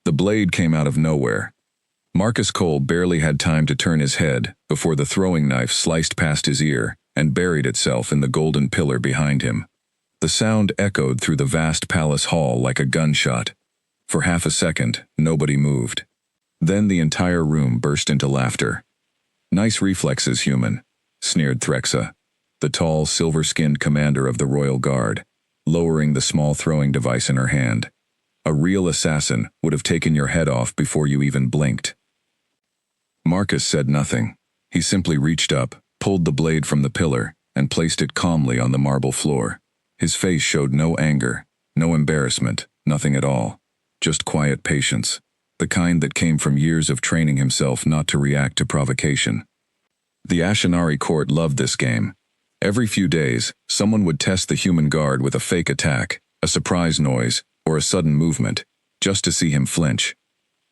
The blade came out of nowhere. Marcus Cole barely had time to turn his head before the throwing knife sliced past his ear and buried itself in the golden pillar behind him. The sound echoed through the vast palace hall like a gunshot. For half a second, nobody moved. Then the entire room burst into laughter. "Nice reflexes, human," sneered Threxa, the tall, silver-skinned commander of the Royal Guard, lowering the small throwing device in her hand. "A real assassin would have taken your head off before you even blinked." Marcus said nothing. He simply reached up, pulled the blade from the pillar, and placed it calmly on the marble floor. His face showed no anger, no embarrassment, nothing at all. Just quiet patience, the kind that came from years of training himself not to react to provocation. The Ashinari court loved this game. Every few days, someone would test the human guard with a fake attack, a surprise noise, or a sudden movement, just to see him flinch.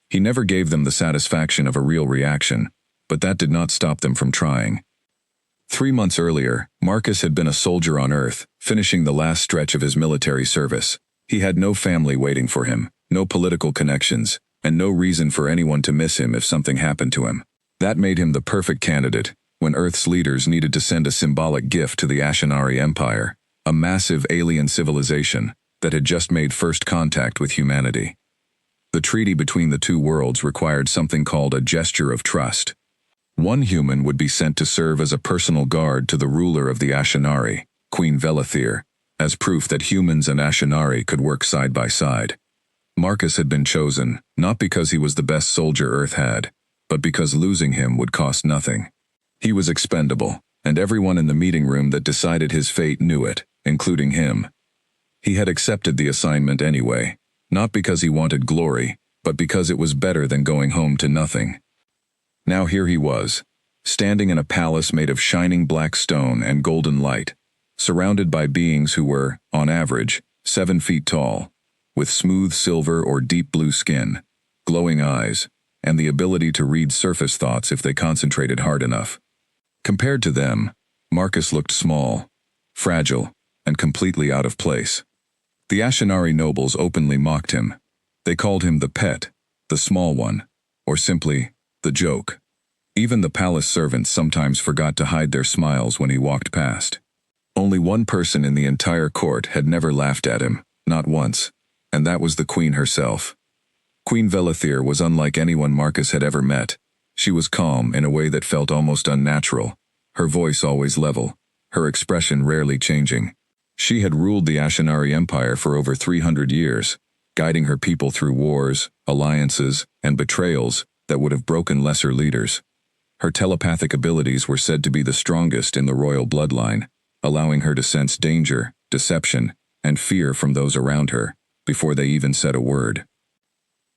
He never gave them the satisfaction of a real reaction, but that did not stop them from trying. 3 months earlier, Marcus had been a soldier on Earth, finishing the last stretch of his military service. He had no family waiting for him, no political connections, and no reason for anyone to miss him if something happened to him. That made him the perfect candidate when Earth's leaders needed to send a symbolic gift to the Ashinari Empire, a massive alien civilization that had just made first contact with humanity. The treaty between the two worlds required something called a gesture of trust. One human would be sent to serve as a personal guard to the ruler of the Ashinari, Queen Velethir, as proof that humans and Ashinari could work side by side. Marcus had been chosen, not because he was the best soldier Earth had, but because losing him would cost nothing. He was expendable, and everyone in the meeting room that decided his fate knew it, including him. He had accepted the assignment anyway, not because he wanted glory, but because it was better than going home to nothing. Now here he was, standing in a palace made of shining black stone and golden light, surrounded by beings who were, on average, 7 feet tall, with smooth silver or deep blue skin, glowing eyes, and the ability to read surface thoughts if they concentrated hard enough. Compared to them, Marcus looked small, fragile, and completely out of place. The Ashinari nobles openly mocked him. They called him the pet, the small one, or simply, the joke. Even the palace servants sometimes forgot to hide their smiles when he walked past. Only one person in the entire court had never laughed at him, not once, and that was the queen herself. Queen Velethir was unlike anyone Marcus had ever met. She was calm in a way that felt almost unnatural, her voice always level, her expression rarely changing. She had ruled the Ashinari Empire for over 300 years, guiding her people through wars, alliances, and betrayals that would have broken lesser leaders. Her telepathic abilities were said to be the strongest in the royal bloodline, allowing her to sense danger, deception, and fear from those around her, before they even said a word.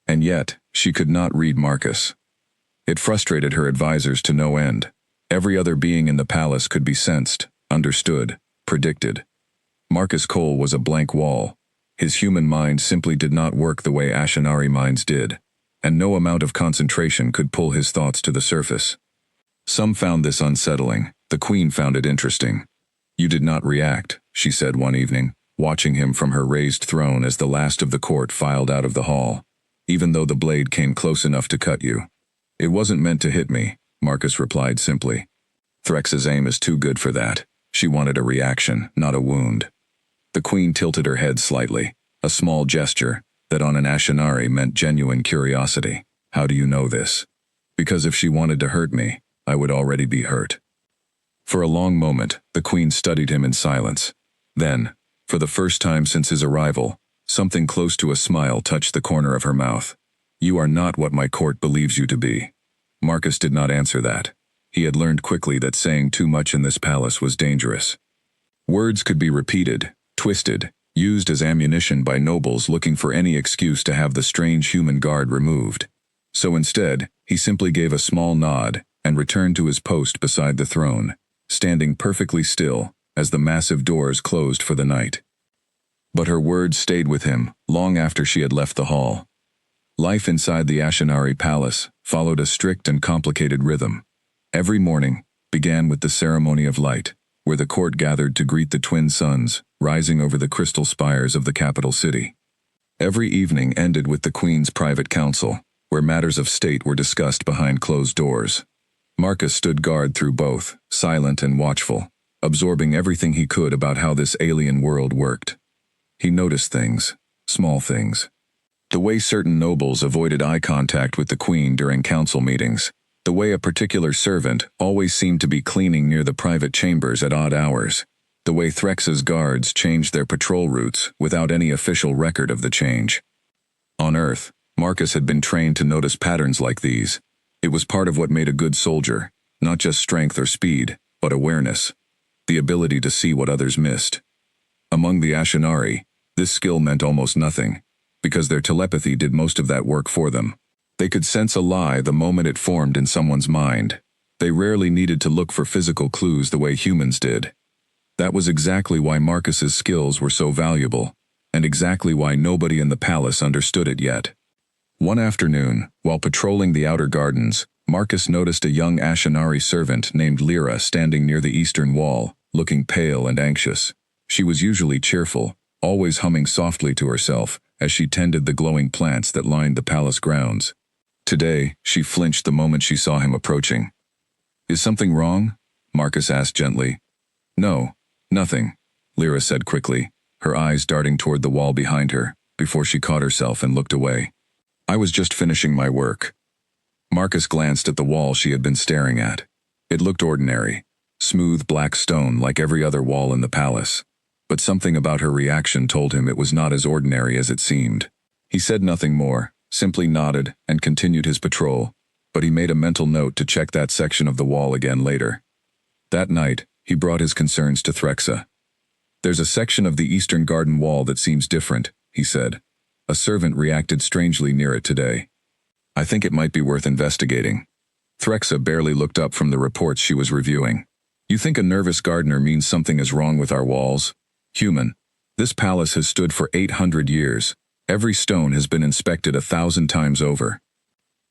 And yet, she could not read Marcus. It frustrated her advisors to no end. Every other being in the palace could be sensed, understood, predicted. Marcus Cole was a blank wall. His human mind simply did not work the way Ashinari minds did, and no amount of concentration could pull his thoughts to the surface. Some found this unsettling. The queen found it interesting. "You did not react," she said one evening, watching him from her raised throne as the last of the court filed out of the hall, "even though the blade came close enough to cut you." "It wasn't meant to hit me," Marcus replied simply. Threxa's aim is too good for that. She wanted a reaction, not a wound. The queen tilted her head slightly, a small gesture that on an Ashinari meant genuine curiosity. "How do you know this?" "Because if she wanted to hurt me, I would already be hurt." For a long moment, the queen studied him in silence. Then, for the first time since his arrival, something close to a smile touched the corner of her mouth. "You are not what my court believes you to be." Marcus did not answer that. He had learned quickly that saying too much in this palace was dangerous. Words could be repeated, twisted, used as ammunition by nobles looking for any excuse to have the strange human guard removed. So instead, he simply gave a small nod and returned to his post beside the throne, standing perfectly still as the massive doors closed for the night. But her words stayed with him long after she had left the hall. Life inside the Ashinari palace followed a strict and complicated rhythm. Every morning began with the ceremony of light, where the court gathered to greet the twin suns rising over the crystal spires of the capital city. Every evening ended with the Queen's private council, where matters of state were discussed behind closed doors. Marcus stood guard through both, silent and watchful, absorbing everything he could about how this alien world worked. He noticed things, small things. The way certain nobles avoided eye contact with the Queen during council meetings, the way a particular servant always seemed to be cleaning near the private chambers at odd hours, the way Threx's guards changed their patrol routes without any official record of the change. On Earth, Marcus had been trained to notice patterns like these. It was part of what made a good soldier, not just strength or speed, but awareness, the ability to see what others missed. Among the Ashinari, this skill meant almost nothing, because their telepathy did most of that work for them. They could sense a lie the moment it formed in someone's mind. They rarely needed to look for physical clues the way humans did. That was exactly why Marcus's skills were so valuable, and exactly why nobody in the palace understood it yet. One afternoon, while patrolling the outer gardens, Marcus noticed a young Ashinari servant named Lyra standing near the eastern wall, looking pale and anxious. She was usually cheerful, always humming softly to herself as she tended the glowing plants that lined the palace grounds. Today, she flinched the moment she saw him approaching. "Is something wrong?" Marcus asked gently. "No, nothing," Lyra said quickly, her eyes darting toward the wall behind her, before she caught herself and looked away. "I was just finishing my work." Marcus glanced at the wall she had been staring at. It looked ordinary, smooth black stone like every other wall in the palace. But something about her reaction told him it was not as ordinary as it seemed. He said nothing more, simply nodded and continued his patrol, but he made a mental note to check that section of the wall again later. That night, he brought his concerns to Threxa. "There's a section of the eastern garden wall that seems different," he said. "A servant reacted strangely near it today. I think it might be worth investigating." Threxa barely looked up from the reports she was reviewing. "You think a nervous gardener means something is wrong with our walls? Human. This palace has stood for 800 years. Every stone has been inspected 1,000 times over.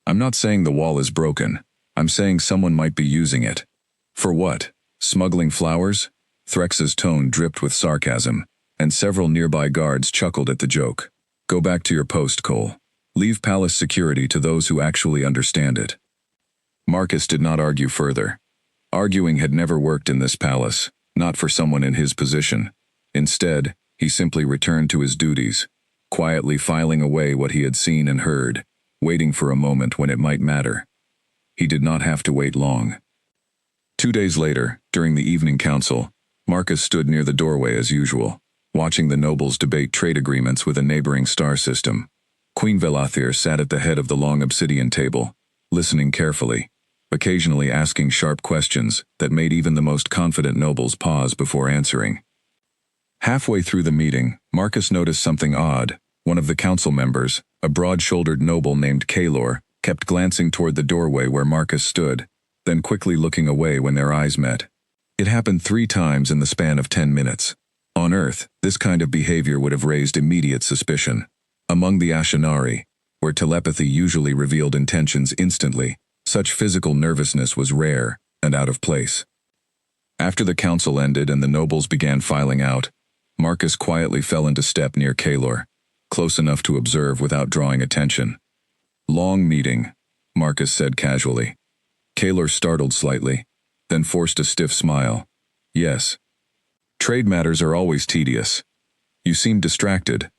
I'm not saying the wall is broken. I'm saying someone might be using it." "For what? Smuggling flowers?" Threx's tone dripped with sarcasm, and several nearby guards chuckled at the joke. "Go back to your post, Cole. Leave palace security to those who actually understand it." Marcus did not argue further. Arguing had never worked in this palace, not for someone in his position. Instead, he simply returned to his duties, quietly filing away what he had seen and heard, waiting for a moment when it might matter. He did not have to wait long. 2 days later, during the evening council, Marcus stood near the doorway as usual, watching the nobles debate trade agreements with a neighboring star system. Queen Velathir sat at the head of the long obsidian table, listening carefully, occasionally asking sharp questions that made even the most confident nobles pause before answering. Halfway through the meeting, Marcus noticed something odd. One of the council members, a broad-shouldered noble named Kalor, kept glancing toward the doorway where Marcus stood, then quickly looking away when their eyes met. It happened 3 times in the span of 10 minutes. On Earth, this kind of behavior would have raised immediate suspicion. Among the Ashinari, where telepathy usually revealed intentions instantly, such physical nervousness was rare and out of place. After the council ended and the nobles began filing out, Marcus quietly fell into step near Kalor, close enough to observe without drawing attention. "Long meeting," Marcus said casually. Kalor startled slightly, then forced a stiff smile. "Yes. Trade matters are always tedious. You seem distracted."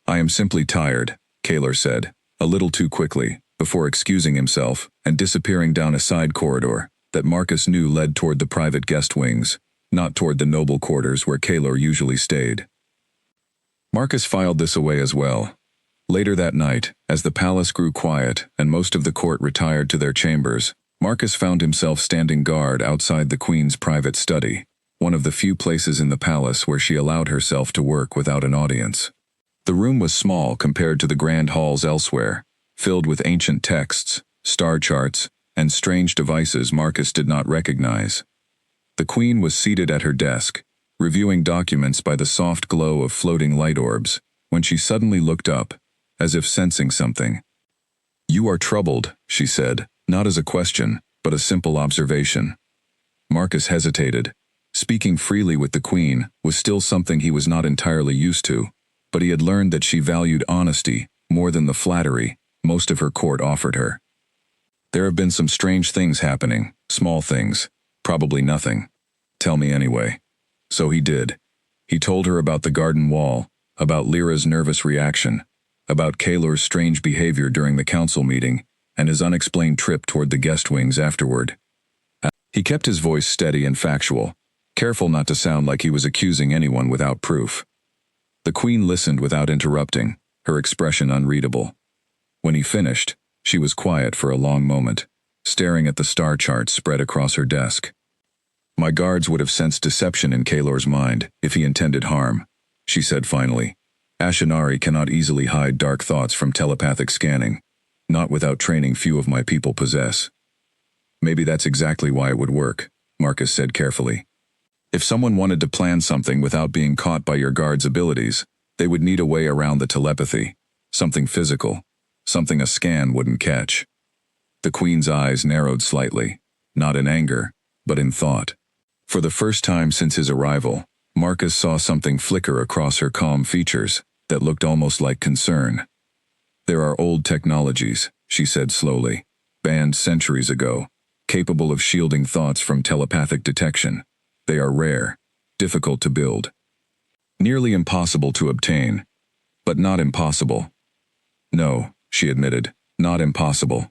"I am simply tired," Kalor said, a little too quickly, before excusing himself and disappearing down a side corridor that Marcus knew led toward the private guest wings, not toward the noble quarters where Kalor usually stayed. Marcus filed this away as well. Later that night, as the palace grew quiet and most of the court retired to their chambers, Marcus found himself standing guard outside the Queen's private study, one of the few places in the palace where she allowed herself to work without an audience. The room was small compared to the grand halls elsewhere, filled with ancient texts, star charts, and strange devices Marcus did not recognize. The Queen was seated at her desk, reviewing documents by the soft glow of floating light orbs, when she suddenly looked up, as if sensing something. "You are troubled," she said, not as a question, but a simple observation. Marcus hesitated. Speaking freely with the Queen was still something he was not entirely used to. but he had learned that she valued honesty more than the flattery most of her court offered her. There have been some strange things happening, small things, probably nothing. Tell me anyway. So he did. He told her about the garden wall, about Lyra's nervous reaction, about Kaelor's strange behavior during the council meeting, and his unexplained trip toward the guest wings afterward. He kept his voice steady and factual, careful not to sound like he was accusing anyone without proof. The Queen listened without interrupting, her expression unreadable. When he finished, she was quiet for a long moment, staring at the star charts spread across her desk. My guards would have sensed deception in Kaelor's mind if he intended harm, she said finally. Ashinari cannot easily hide dark thoughts from telepathic scanning, not without training few of my people possess. Maybe that's exactly why it would work, Marcus said carefully. If someone wanted to plan something without being caught by your guard's abilities, they would need a way around the telepathy, something physical, something a scan wouldn't catch. The Queen's eyes narrowed slightly, not in anger, but in thought. For the first time since his arrival, Marcus saw something flicker across her calm features that looked almost like concern. There are old technologies, she said slowly, banned centuries ago, capable of shielding thoughts from telepathic detection. They are rare, difficult to build, nearly impossible to obtain, but not impossible. No, she admitted, not impossible.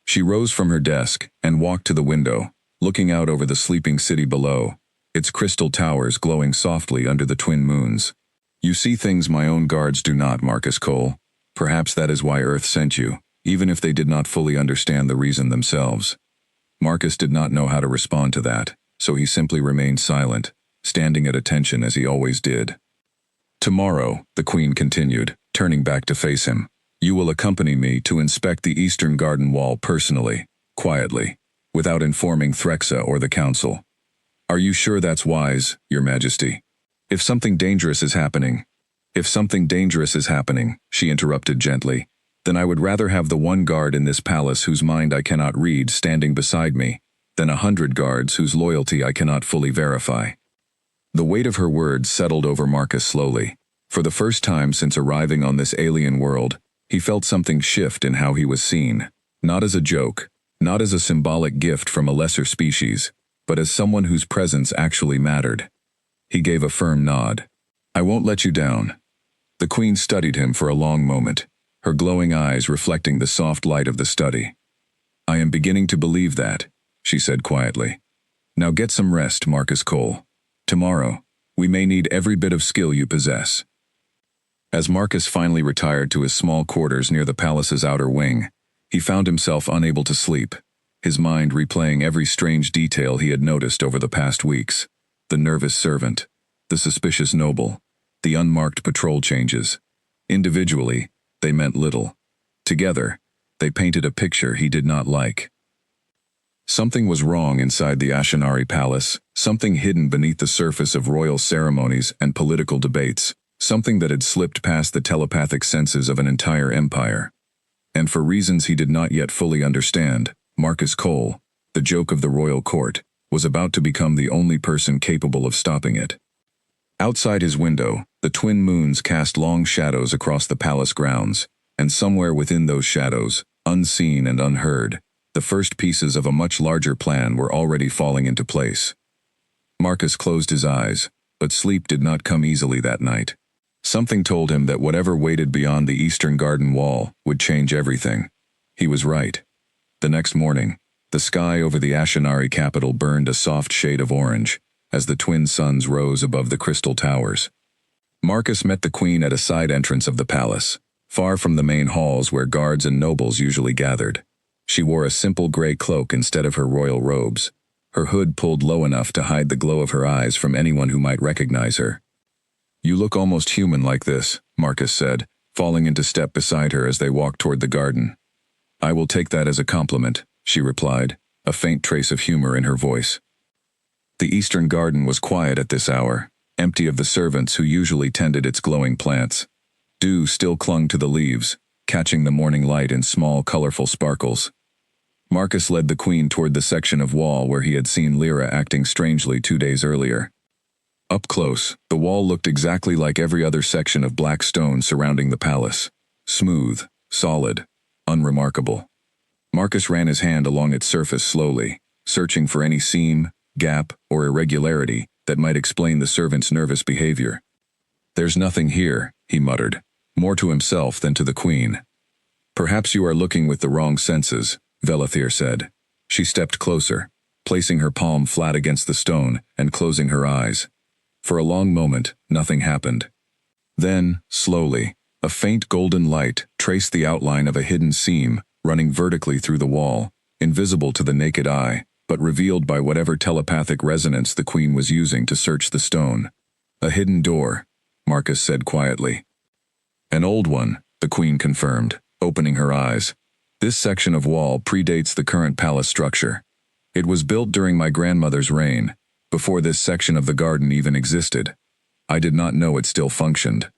She rose from her desk and walked to the window, looking out over the sleeping city below, its crystal towers glowing softly under the twin moons. You see things my own guards do not, Marcus Cole. Perhaps that is why Earth sent you, even if they did not fully understand the reason themselves. Marcus did not know how to respond to that, so he simply remained silent, standing at attention as he always did. Tomorrow, the Queen continued, turning back to face him, you will accompany me to inspect the Eastern Garden Wall personally, quietly, without informing Threxa or the Council. Are you sure that's wise, Your Majesty? If something dangerous is happening, she interrupted gently, then I would rather have the one guard in this palace whose mind I cannot read standing beside me, than 100 guards whose loyalty I cannot fully verify. The weight of her words settled over Marcus slowly. For the first time since arriving on this alien world, he felt something shift in how he was seen, not as a joke, not as a symbolic gift from a lesser species, but as someone whose presence actually mattered. He gave a firm nod. I won't let you down. The Queen studied him for a long moment, her glowing eyes reflecting the soft light of the study. I am beginning to believe that, she said quietly. Now get some rest, Marcus Cole. Tomorrow, we may need every bit of skill you possess. As Marcus finally retired to his small quarters near the palace's outer wing, he found himself unable to sleep, his mind replaying every strange detail he had noticed over the past weeks. The nervous servant, the suspicious noble, the unmarked patrol changes. Individually, they meant little. Together, they painted a picture he did not like. Something was wrong inside the Ashinari Palace, something hidden beneath the surface of royal ceremonies and political debates, something that had slipped past the telepathic senses of an entire empire. And for reasons he did not yet fully understand, Marcus Cole, the joke of the royal court, was about to become the only person capable of stopping it. Outside his window, the twin moons cast long shadows across the palace grounds, and somewhere within those shadows, unseen and unheard, the first pieces of a much larger plan were already falling into place. Marcus closed his eyes, but sleep did not come easily that night. Something told him that whatever waited beyond the Eastern Garden Wall would change everything. He was right. The next morning, the sky over the Ashinari capital burned a soft shade of orange, as the twin suns rose above the crystal towers. Marcus met the Queen at a side entrance of the palace, far from the main halls where guards and nobles usually gathered. She wore a simple gray cloak instead of her royal robes, her hood pulled low enough to hide the glow of her eyes from anyone who might recognize her. You look almost human like this, Marcus said, falling into step beside her as they walked toward the garden. I will take that as a compliment, she replied, a faint trace of humor in her voice. The Eastern Garden was quiet at this hour, empty of the servants who usually tended its glowing plants. Dew still clung to the leaves, catching the morning light in small, colorful sparkles. Marcus led the Queen toward the section of wall where he had seen Lyra acting strangely 2 days earlier. Up close, the wall looked exactly like every other section of black stone surrounding the palace. Smooth, solid, unremarkable. Marcus ran his hand along its surface slowly, searching for any seam, gap, or irregularity that might explain the servant's nervous behavior. "There's nothing here," he muttered, more to himself than to the queen. "Perhaps you are looking with the wrong senses," Velethir said. She stepped closer, placing her palm flat against the stone and closing her eyes. For a long moment, nothing happened. Then, slowly, a faint golden light traced the outline of a hidden seam running vertically through the wall, invisible to the naked eye, but revealed by whatever telepathic resonance the queen was using to search the stone. "A hidden door," Marcus said quietly. "An old one," the queen confirmed, opening her eyes. "This section of wall predates the current palace structure. It was built during my grandmother's reign, before this section of the garden even existed. I did not know it still functioned."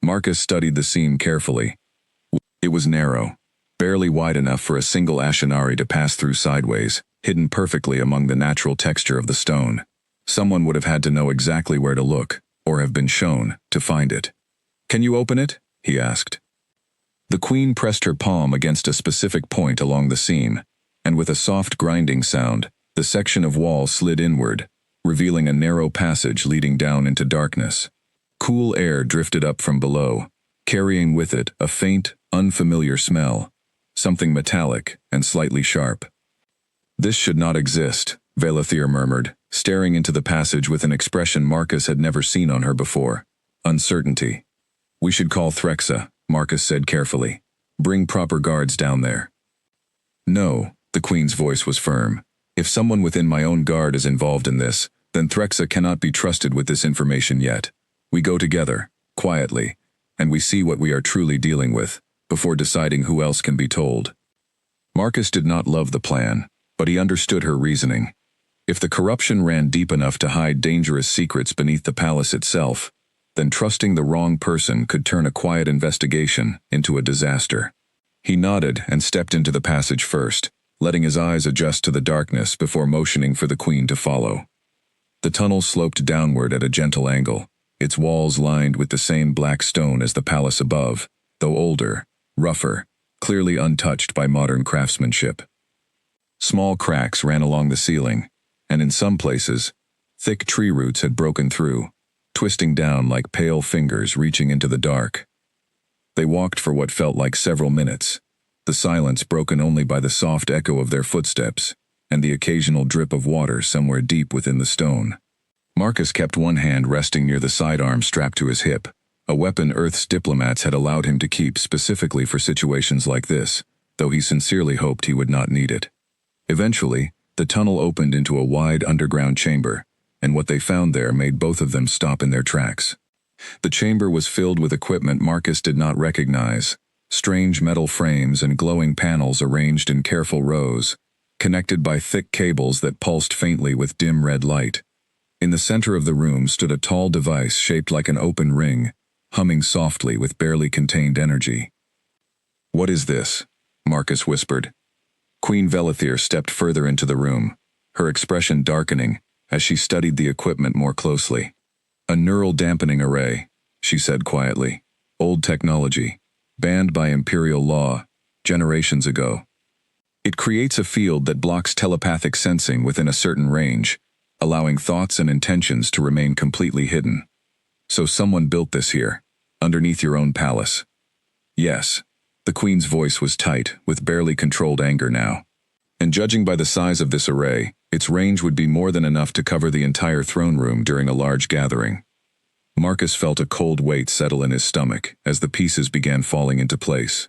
Marcus studied the seam carefully. It was narrow, barely wide enough for a single Ashinari to pass through sideways, hidden perfectly among the natural texture of the stone. Someone would have had to know exactly where to look, or have been shown, to find it. "Can you open it?" he asked. The queen pressed her palm against a specific point along the seam, and with a soft grinding sound, the section of wall slid inward, revealing a narrow passage leading down into darkness. Cool air drifted up from below, carrying with it a faint, unfamiliar smell, something metallic and slightly sharp. "This should not exist," Velethir murmured, staring into the passage with an expression Marcus had never seen on her before. Uncertainty. "We should call Threxa," Marcus said carefully. "Bring proper guards down there." "No," the queen's voice was firm. "If someone within my own guard is involved in this, then Threxa cannot be trusted with this information yet. We go together, quietly, and we see what we are truly dealing with, before deciding who else can be told." Marcus did not love the plan, but he understood her reasoning. If the corruption ran deep enough to hide dangerous secrets beneath the palace itself, then trusting the wrong person could turn a quiet investigation into a disaster. He nodded and stepped into the passage first, letting his eyes adjust to the darkness before motioning for the queen to follow. The tunnel sloped downward at a gentle angle, its walls lined with the same black stone as the palace above, though older, rougher, clearly untouched by modern craftsmanship. Small cracks ran along the ceiling, and in some places, thick tree roots had broken through, twisting down like pale fingers reaching into the dark. They walked for what felt like several minutes, the silence broken only by the soft echo of their footsteps and the occasional drip of water somewhere deep within the stone. Marcus kept one hand resting near the sidearm strapped to his hip, a weapon Earth's diplomats had allowed him to keep specifically for situations like this, though he sincerely hoped he would not need it. Eventually, the tunnel opened into a wide underground chamber, and what they found there made both of them stop in their tracks. The chamber was filled with equipment Marcus did not recognize, strange metal frames and glowing panels arranged in careful rows, connected by thick cables that pulsed faintly with dim red light. In the center of the room stood a tall device shaped like an open ring, humming softly with barely contained energy. "What is this?" Marcus whispered. Queen Velethir stepped further into the room, her expression darkening as she studied the equipment more closely. "A neural dampening array," she said quietly. "Old technology, banned by imperial law, generations ago. It creates a field that blocks telepathic sensing within a certain range, allowing thoughts and intentions to remain completely hidden. So someone built this here, underneath your own palace." "Yes." The queen's voice was tight, with barely controlled anger now. "And judging by the size of this array, its range would be more than enough to cover the entire throne room during a large gathering." Marcus felt a cold weight settle in his stomach as the pieces began falling into place.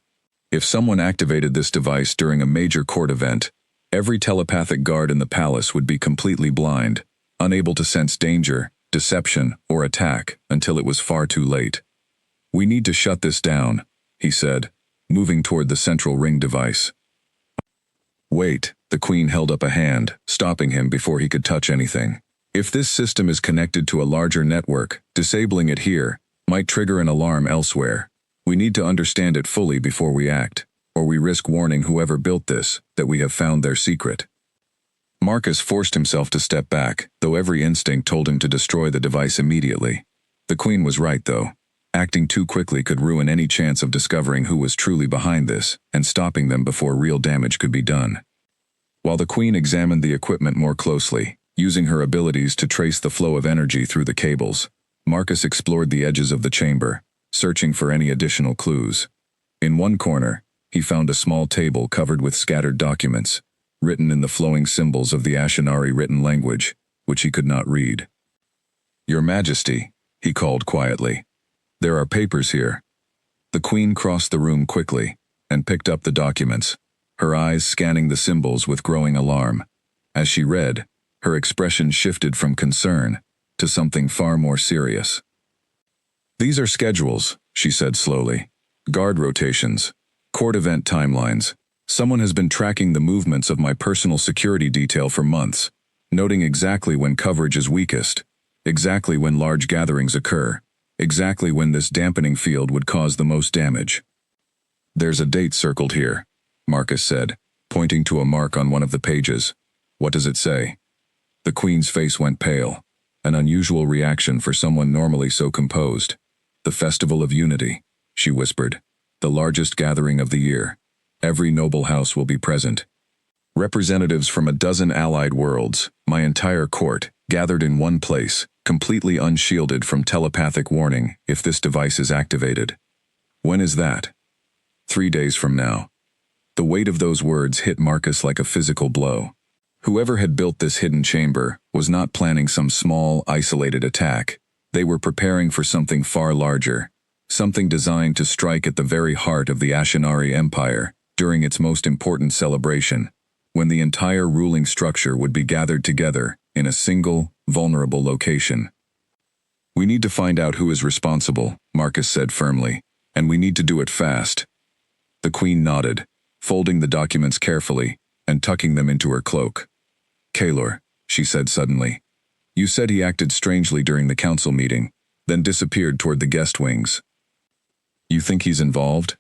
If someone activated this device during a major court event, every telepathic guard in the palace would be completely blind, unable to sense danger, deception, or attack until it was far too late. "We need to shut this down," he said, moving toward the central ring device. "Wait," the queen held up a hand, stopping him before he could touch anything. "If this system is connected to a larger network, disabling it here might trigger an alarm elsewhere. We need to understand it fully before we act, or we risk warning whoever built this that we have found their secret." Marcus forced himself to step back, though every instinct told him to destroy the device immediately. The Queen was right, though. Acting too quickly could ruin any chance of discovering who was truly behind this, and stopping them before real damage could be done. While the Queen examined the equipment more closely, using her abilities to trace the flow of energy through the cables, Marcus explored the edges of the chamber, searching for any additional clues. In one corner, he found a small table covered with scattered documents, written in the flowing symbols of the Ashinari written language, which he could not read. "Your Majesty," he called quietly. "There are papers here." The Queen crossed the room quickly and picked up the documents, her eyes scanning the symbols with growing alarm. As she read, her expression shifted from concern to something far more serious. "These are schedules," she said slowly. "Guard rotations, court event timelines. Someone has been tracking the movements of my personal security detail for months, noting exactly when coverage is weakest, exactly when large gatherings occur, exactly when this dampening field would cause the most damage." "There's a date circled here," Marcus said, pointing to a mark on one of the pages. "What does it say?" The Queen's face went pale, an unusual reaction for someone normally so composed. "The Festival of Unity," she whispered. "The largest gathering of the year. Every noble house will be present. Representatives from a dozen allied worlds, my entire court, gathered in one place, completely unshielded from telepathic warning if this device is activated. When is that?" 3 days from now. The weight of those words hit Marcus like a physical blow. Whoever had built this hidden chamber was not planning some small, isolated attack. They were preparing for something far larger, something designed to strike at the very heart of the Ashinari Empire during its most important celebration, when the entire ruling structure would be gathered together in a single, vulnerable location. "We need to find out who is responsible," Marcus said firmly, "and we need to do it fast." The Queen nodded, folding the documents carefully and tucking them into her cloak. "Kaylor," she said suddenly, "you said he acted strangely during the council meeting, then disappeared toward the guest wings. You think he's involved?"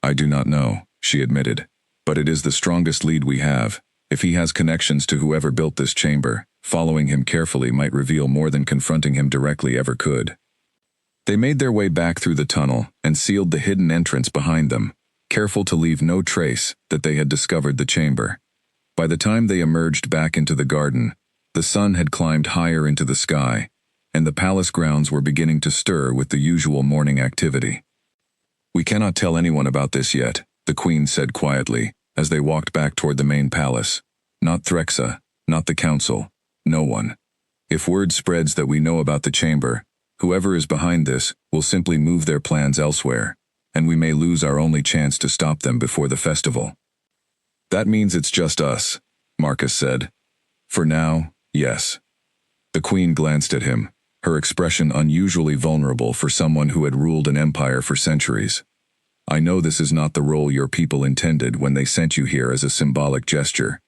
"I do not know," she admitted, "but it is the strongest lead we have. If he has connections to whoever built this chamber, following him carefully might reveal more than confronting him directly ever could." They made their way back through the tunnel and sealed the hidden entrance behind them, careful to leave no trace that they had discovered the chamber. By the time they emerged back into the garden, the sun had climbed higher into the sky, and the palace grounds were beginning to stir with the usual morning activity. "We cannot tell anyone about this yet," the Queen said quietly, as they walked back toward the main palace. "Not Threxa, not the council, no one. If word spreads that we know about the chamber, whoever is behind this will simply move their plans elsewhere, and we may lose our only chance to stop them before the festival." "That means it's just us," Marcus said. "For now, yes." The Queen glanced at him, her expression unusually vulnerable for someone who had ruled an empire for centuries. "I know this is not the role your people intended when they sent you here as a symbolic gesture.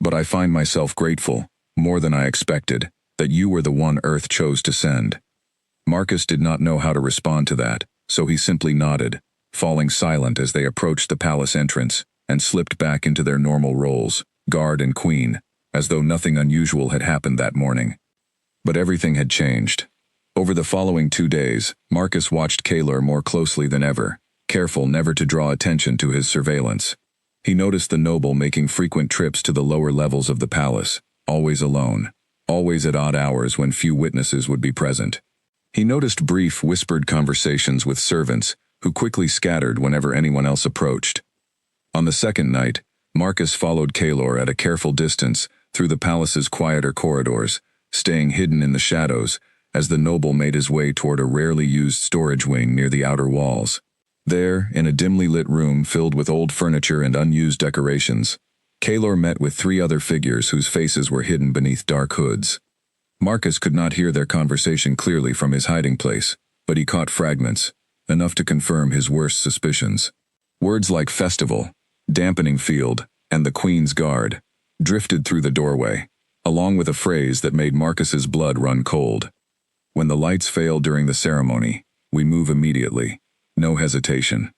But I find myself grateful, more than I expected, that you were the one Earth chose to send." Marcus did not know how to respond to that, so he simply nodded, falling silent as they approached the palace entrance and slipped back into their normal roles, guard and queen, as though nothing unusual had happened that morning. But everything had changed. Over the following 2 days, Marcus watched Kaylor more closely than ever, careful never to draw attention to his surveillance. He noticed the noble making frequent trips to the lower levels of the palace, always alone, always at odd hours when few witnesses would be present. He noticed brief, whispered conversations with servants, who quickly scattered whenever anyone else approached. On the second night, Marcus followed Kaylor at a careful distance through the palace's quieter corridors, staying hidden in the shadows as the noble made his way toward a rarely used storage wing near the outer walls. There, in a dimly lit room filled with old furniture and unused decorations, Kaylor met with 3 other figures whose faces were hidden beneath dark hoods. Marcus could not hear their conversation clearly from his hiding place, but he caught fragments, enough to confirm his worst suspicions. Words like festival, dampening field, and the Queen's Guard drifted through the doorway, along with a phrase that made Marcus's blood run cold. "When the lights fail during the ceremony, we move immediately. No hesitation."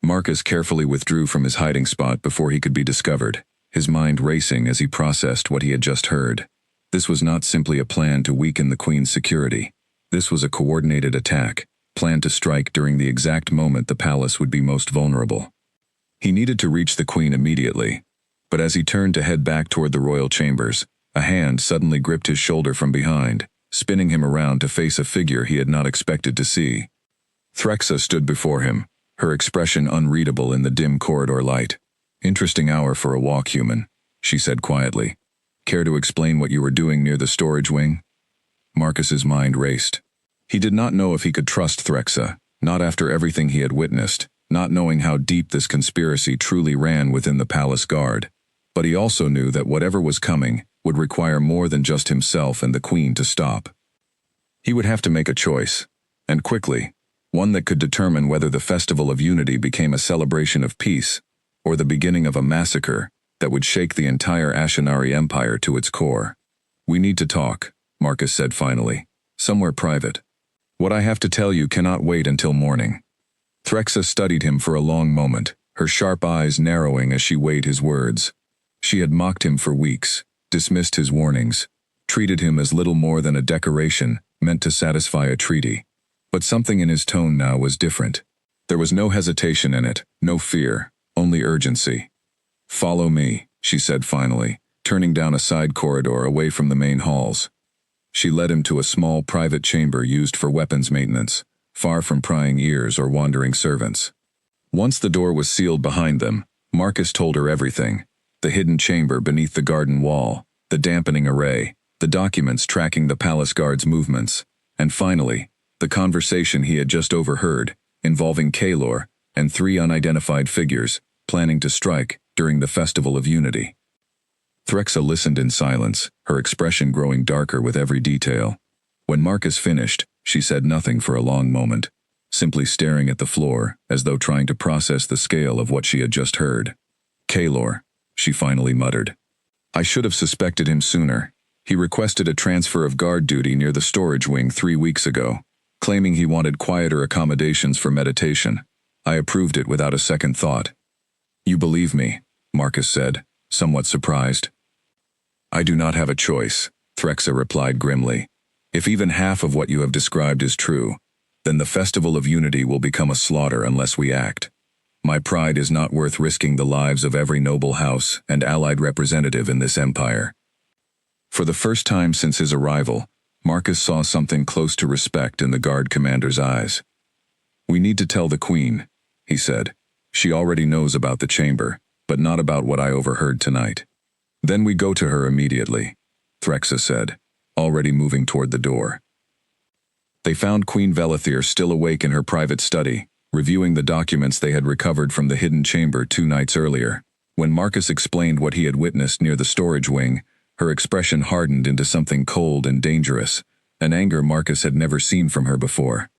Marcus carefully withdrew from his hiding spot before he could be discovered. his mind racing as he processed what he had just heard. This was not simply a plan to weaken the Queen's security. This was a coordinated attack, planned to strike during the exact moment the palace would be most vulnerable. He needed to reach the Queen immediately, but as he turned to head back toward the royal chambers, a hand suddenly gripped his shoulder from behind, spinning him around to face a figure he had not expected to see. Threxa stood before him, her expression unreadable in the dim corridor light. "Interesting hour for a walk, human," she said quietly. "Care to explain what you were doing near the storage wing?" Marcus's mind raced. He did not know if he could trust Threxa, not after everything he had witnessed, not knowing how deep this conspiracy truly ran within the palace guard. But he also knew that whatever was coming would require more than just himself and the Queen to stop. He would have to make a choice, and quickly, one that could determine whether the Festival of Unity became a celebration of peace, or the beginning of a massacre that would shake the entire Ashanari Empire to its core. "We need to talk," Marcus said finally. "Somewhere private. What I have to tell you cannot wait until morning." Threxa studied him for a long moment, her sharp eyes narrowing as she weighed his words. She had mocked him for weeks, dismissed his warnings, treated him as little more than a decoration meant to satisfy a treaty. But something in his tone now was different. There was no hesitation in it, no fear, only urgency. "Follow me," she said finally, turning down a side corridor away from the main halls. She led him to a small private chamber used for weapons maintenance, far from prying ears or wandering servants. Once the door was sealed behind them, Marcus told her everything: the hidden chamber beneath the garden wall, the dampening array, the documents tracking the palace guard's movements, and finally, the conversation he had just overheard, involving Kalor and 3 unidentified figures, planning to strike during the Festival of Unity. Threxa listened in silence, her expression growing darker with every detail. When Marcus finished, she said nothing for a long moment, simply staring at the floor as though trying to process the scale of what she had just heard. "Kalor," she finally muttered. "I should have suspected him sooner. He requested a transfer of guard duty near the storage wing 3 weeks ago, claiming he wanted quieter accommodations for meditation. I approved it without a second thought." "You believe me," Marcus said, somewhat surprised. "I do not have a choice," Threxa replied grimly. "If even half of what you have described is true, then the Festival of Unity will become a slaughter unless we act. My pride is not worth risking the lives of every noble house and allied representative in this empire." For the first time since his arrival, Marcus saw something close to respect in the guard commander's eyes. "We need to tell the Queen," he said. "She already knows about the chamber, but not about what I overheard tonight." "Then we go to her immediately," Threxa said, already moving toward the door. They found Queen Velathir still awake in her private study, reviewing the documents they had recovered from the hidden chamber 2 nights earlier. When Marcus explained what he had witnessed near the storage wing, her expression hardened into something cold and dangerous, an anger Marcus had never seen from her before.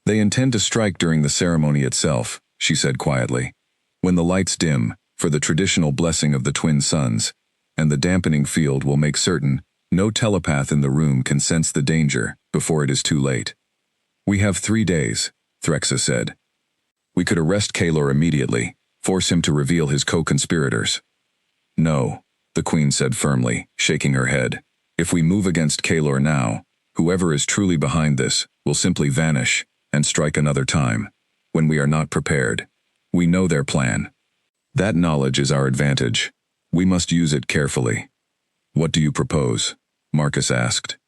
"They intend to strike during the ceremony itself," she said quietly. "When the lights dim, for the traditional blessing of the twin suns, and the dampening field will make certain no telepath in the room can sense the danger before it is too late." "We have 3 days," Threxa said. "We could arrest Kalor immediately, force him to reveal his co-conspirators." "No," the Queen said firmly, shaking her head. "If we move against Kalor now, whoever is truly behind this will simply vanish and strike another time, when we are not prepared. We know their plan. That knowledge is our advantage. We must use it carefully." "What do you propose?" Marcus asked.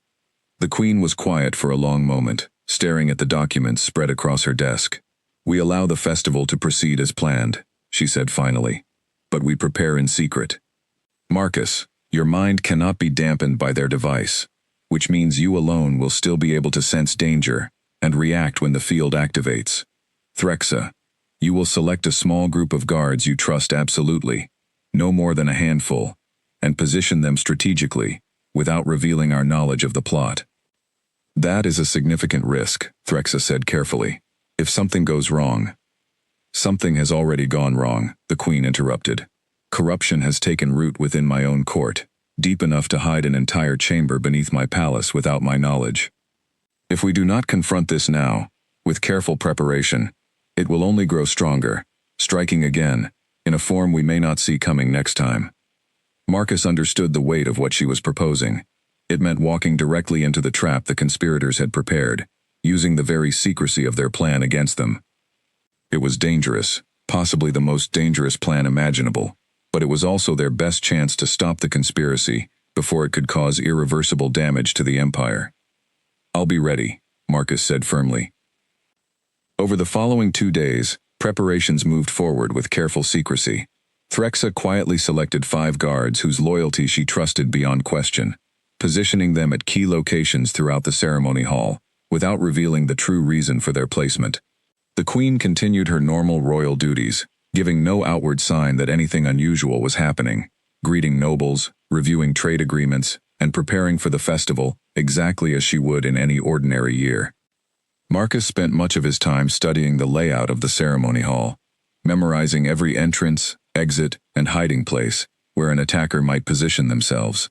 The Queen was quiet for a long moment, staring at the documents spread across her desk. "We allow the festival to proceed as planned," she said finally, "but we prepare in secret. Marcus, your mind cannot be dampened by their device, which means you alone will still be able to sense danger and react when the field activates. Threxa, you will select a small group of guards you trust absolutely, no more than a handful, and position them strategically, without revealing our knowledge of the plot." "That is a significant risk," Threxa said carefully. "If something goes wrong—" "Something has already gone wrong," the Queen interrupted. "Corruption has taken root within my own court, deep enough to hide an entire chamber beneath my palace without my knowledge. If we do not confront this now, with careful preparation, it will only grow stronger, striking again, in a form we may not see coming next time. Marcus understood the weight of what she was proposing. It meant walking directly into the trap the conspirators had prepared, using the very secrecy of their plan against them. It was dangerous, possibly the most dangerous plan imaginable, but it was also their best chance to stop the conspiracy before it could cause irreversible damage to the Empire. "I'll be ready," Marcus said firmly. Over the following 2 days, preparations moved forward with careful secrecy. Threxa quietly selected 5 guards whose loyalty she trusted beyond question, positioning them at key locations throughout the ceremony hall, without revealing the true reason for their placement. The Queen continued her normal royal duties, giving no outward sign that anything unusual was happening, greeting nobles, reviewing trade agreements, and preparing for the festival exactly as she would in any ordinary year. Marcus spent much of his time studying the layout of the ceremony hall, memorizing every entrance, exit, and hiding place where an attacker might position themselves.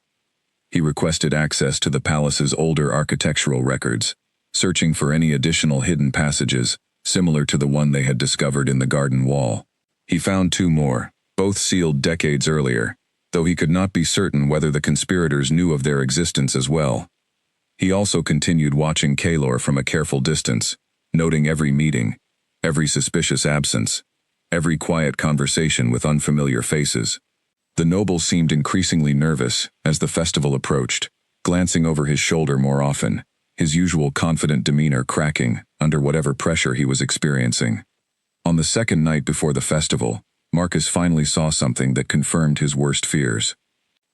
He requested access to the palace's older architectural records, searching for any additional hidden passages, similar to the one they had discovered in the garden wall. He found 2 more, both sealed decades earlier, though he could not be certain whether the conspirators knew of their existence as well. He also continued watching Kaelor from a careful distance, noting every meeting, every suspicious absence, every quiet conversation with unfamiliar faces. The noble seemed increasingly nervous as the festival approached, glancing over his shoulder more often, his usual confident demeanor cracking under whatever pressure he was experiencing. On the second night before the festival, Marcus finally saw something that confirmed his worst fears.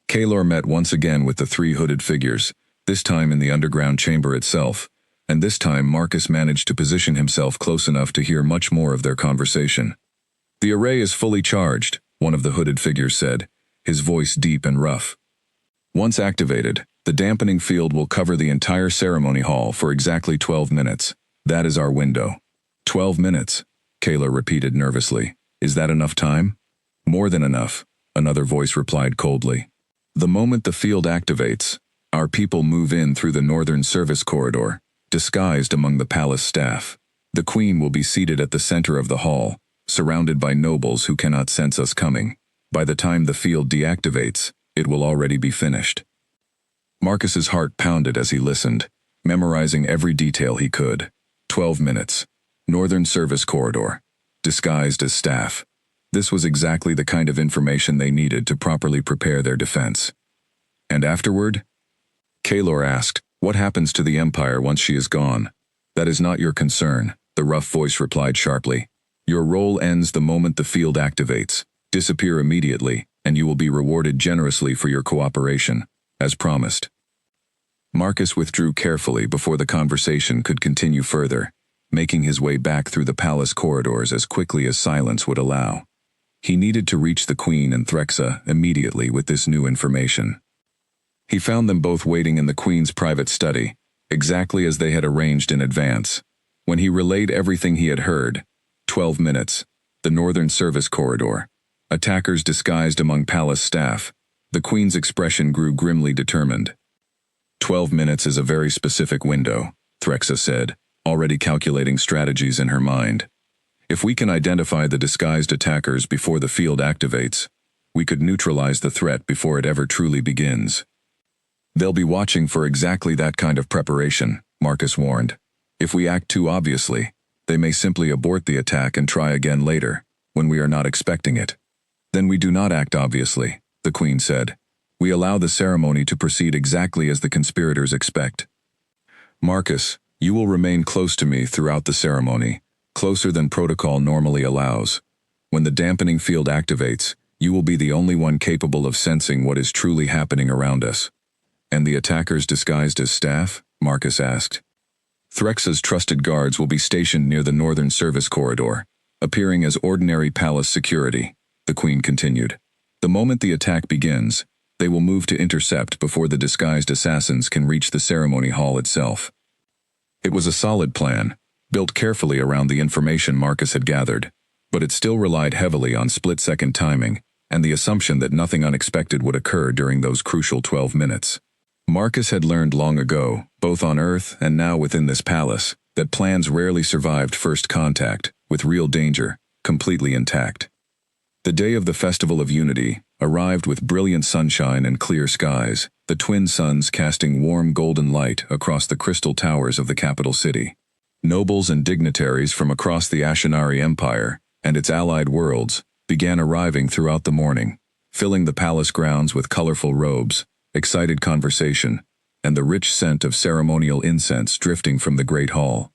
Kaelor met once again with the 3 hooded figures, this time in the underground chamber itself, and this time Marcus managed to position himself close enough to hear much more of their conversation. "The array is fully charged," one of the hooded figures said, his voice deep and rough. "Once activated, the dampening field will cover the entire ceremony hall for exactly 12 minutes. That is our window." 12 minutes, Kaelor repeated nervously. "Is that enough time?" "More than enough," another voice replied coldly. "The moment the field activates, our people move in through the northern service corridor, disguised among the palace staff. The Queen will be seated at the center of the hall, surrounded by nobles who cannot sense us coming. By the time the field deactivates, it will already be finished." Marcus's heart pounded as he listened, memorizing every detail he could. 12 minutes. Northern service corridor. Disguised as staff. This was exactly the kind of information they needed to properly prepare their defense. "And afterward?" Kaelor asked, "What happens to the Empire once she is gone?" "That is not your concern," the rough voice replied sharply. "Your role ends the moment the field activates. Disappear immediately, and you will be rewarded generously for your cooperation, as promised." Marcus withdrew carefully before the conversation could continue further, making his way back through the palace corridors as quickly as silence would allow. He needed to reach the Queen and Threxa immediately with this new information. He found them both waiting in the Queen's private study, exactly as they had arranged in advance. When he relayed everything he had heard, 12 minutes, the northern service corridor, attackers disguised among palace staff, the Queen's expression grew grimly determined. 12 minutes is a very specific window, Threxa said, already calculating strategies in her mind. If we can identify the disguised attackers before the field activates, we could neutralize the threat before it ever truly begins. They'll be watching for exactly that kind of preparation, Marcus warned. If we act too obviously, they may simply abort the attack and try again later, when we are not expecting it. Then we do not act obviously, the Queen said. We allow the ceremony to proceed exactly as the conspirators expect. Marcus, you will remain close to me throughout the ceremony, closer than protocol normally allows. When the dampening field activates, you will be the only one capable of sensing what is truly happening around us. And the attackers disguised as staff? Marcus asked. Threxa's trusted guards will be stationed near the northern service corridor, appearing as ordinary palace security, the Queen continued. The moment the attack begins, they will move to intercept before the disguised assassins can reach the ceremony hall itself. It was a solid plan, built carefully around the information Marcus had gathered, but it still relied heavily on split-second timing and the assumption that nothing unexpected would occur during those crucial 12 minutes. Marcus had learned long ago, both on Earth and now within this palace, that plans rarely survived first contact, with real danger, completely intact. The day of the Festival of Unity, arrived with brilliant sunshine and clear skies, the twin suns casting warm golden light across the crystal towers of the capital city. Nobles and dignitaries from across the Ashanari Empire and its allied worlds began arriving throughout the morning, filling the palace grounds with colorful robes, excited conversation, and the rich scent of ceremonial incense drifting from the great hall.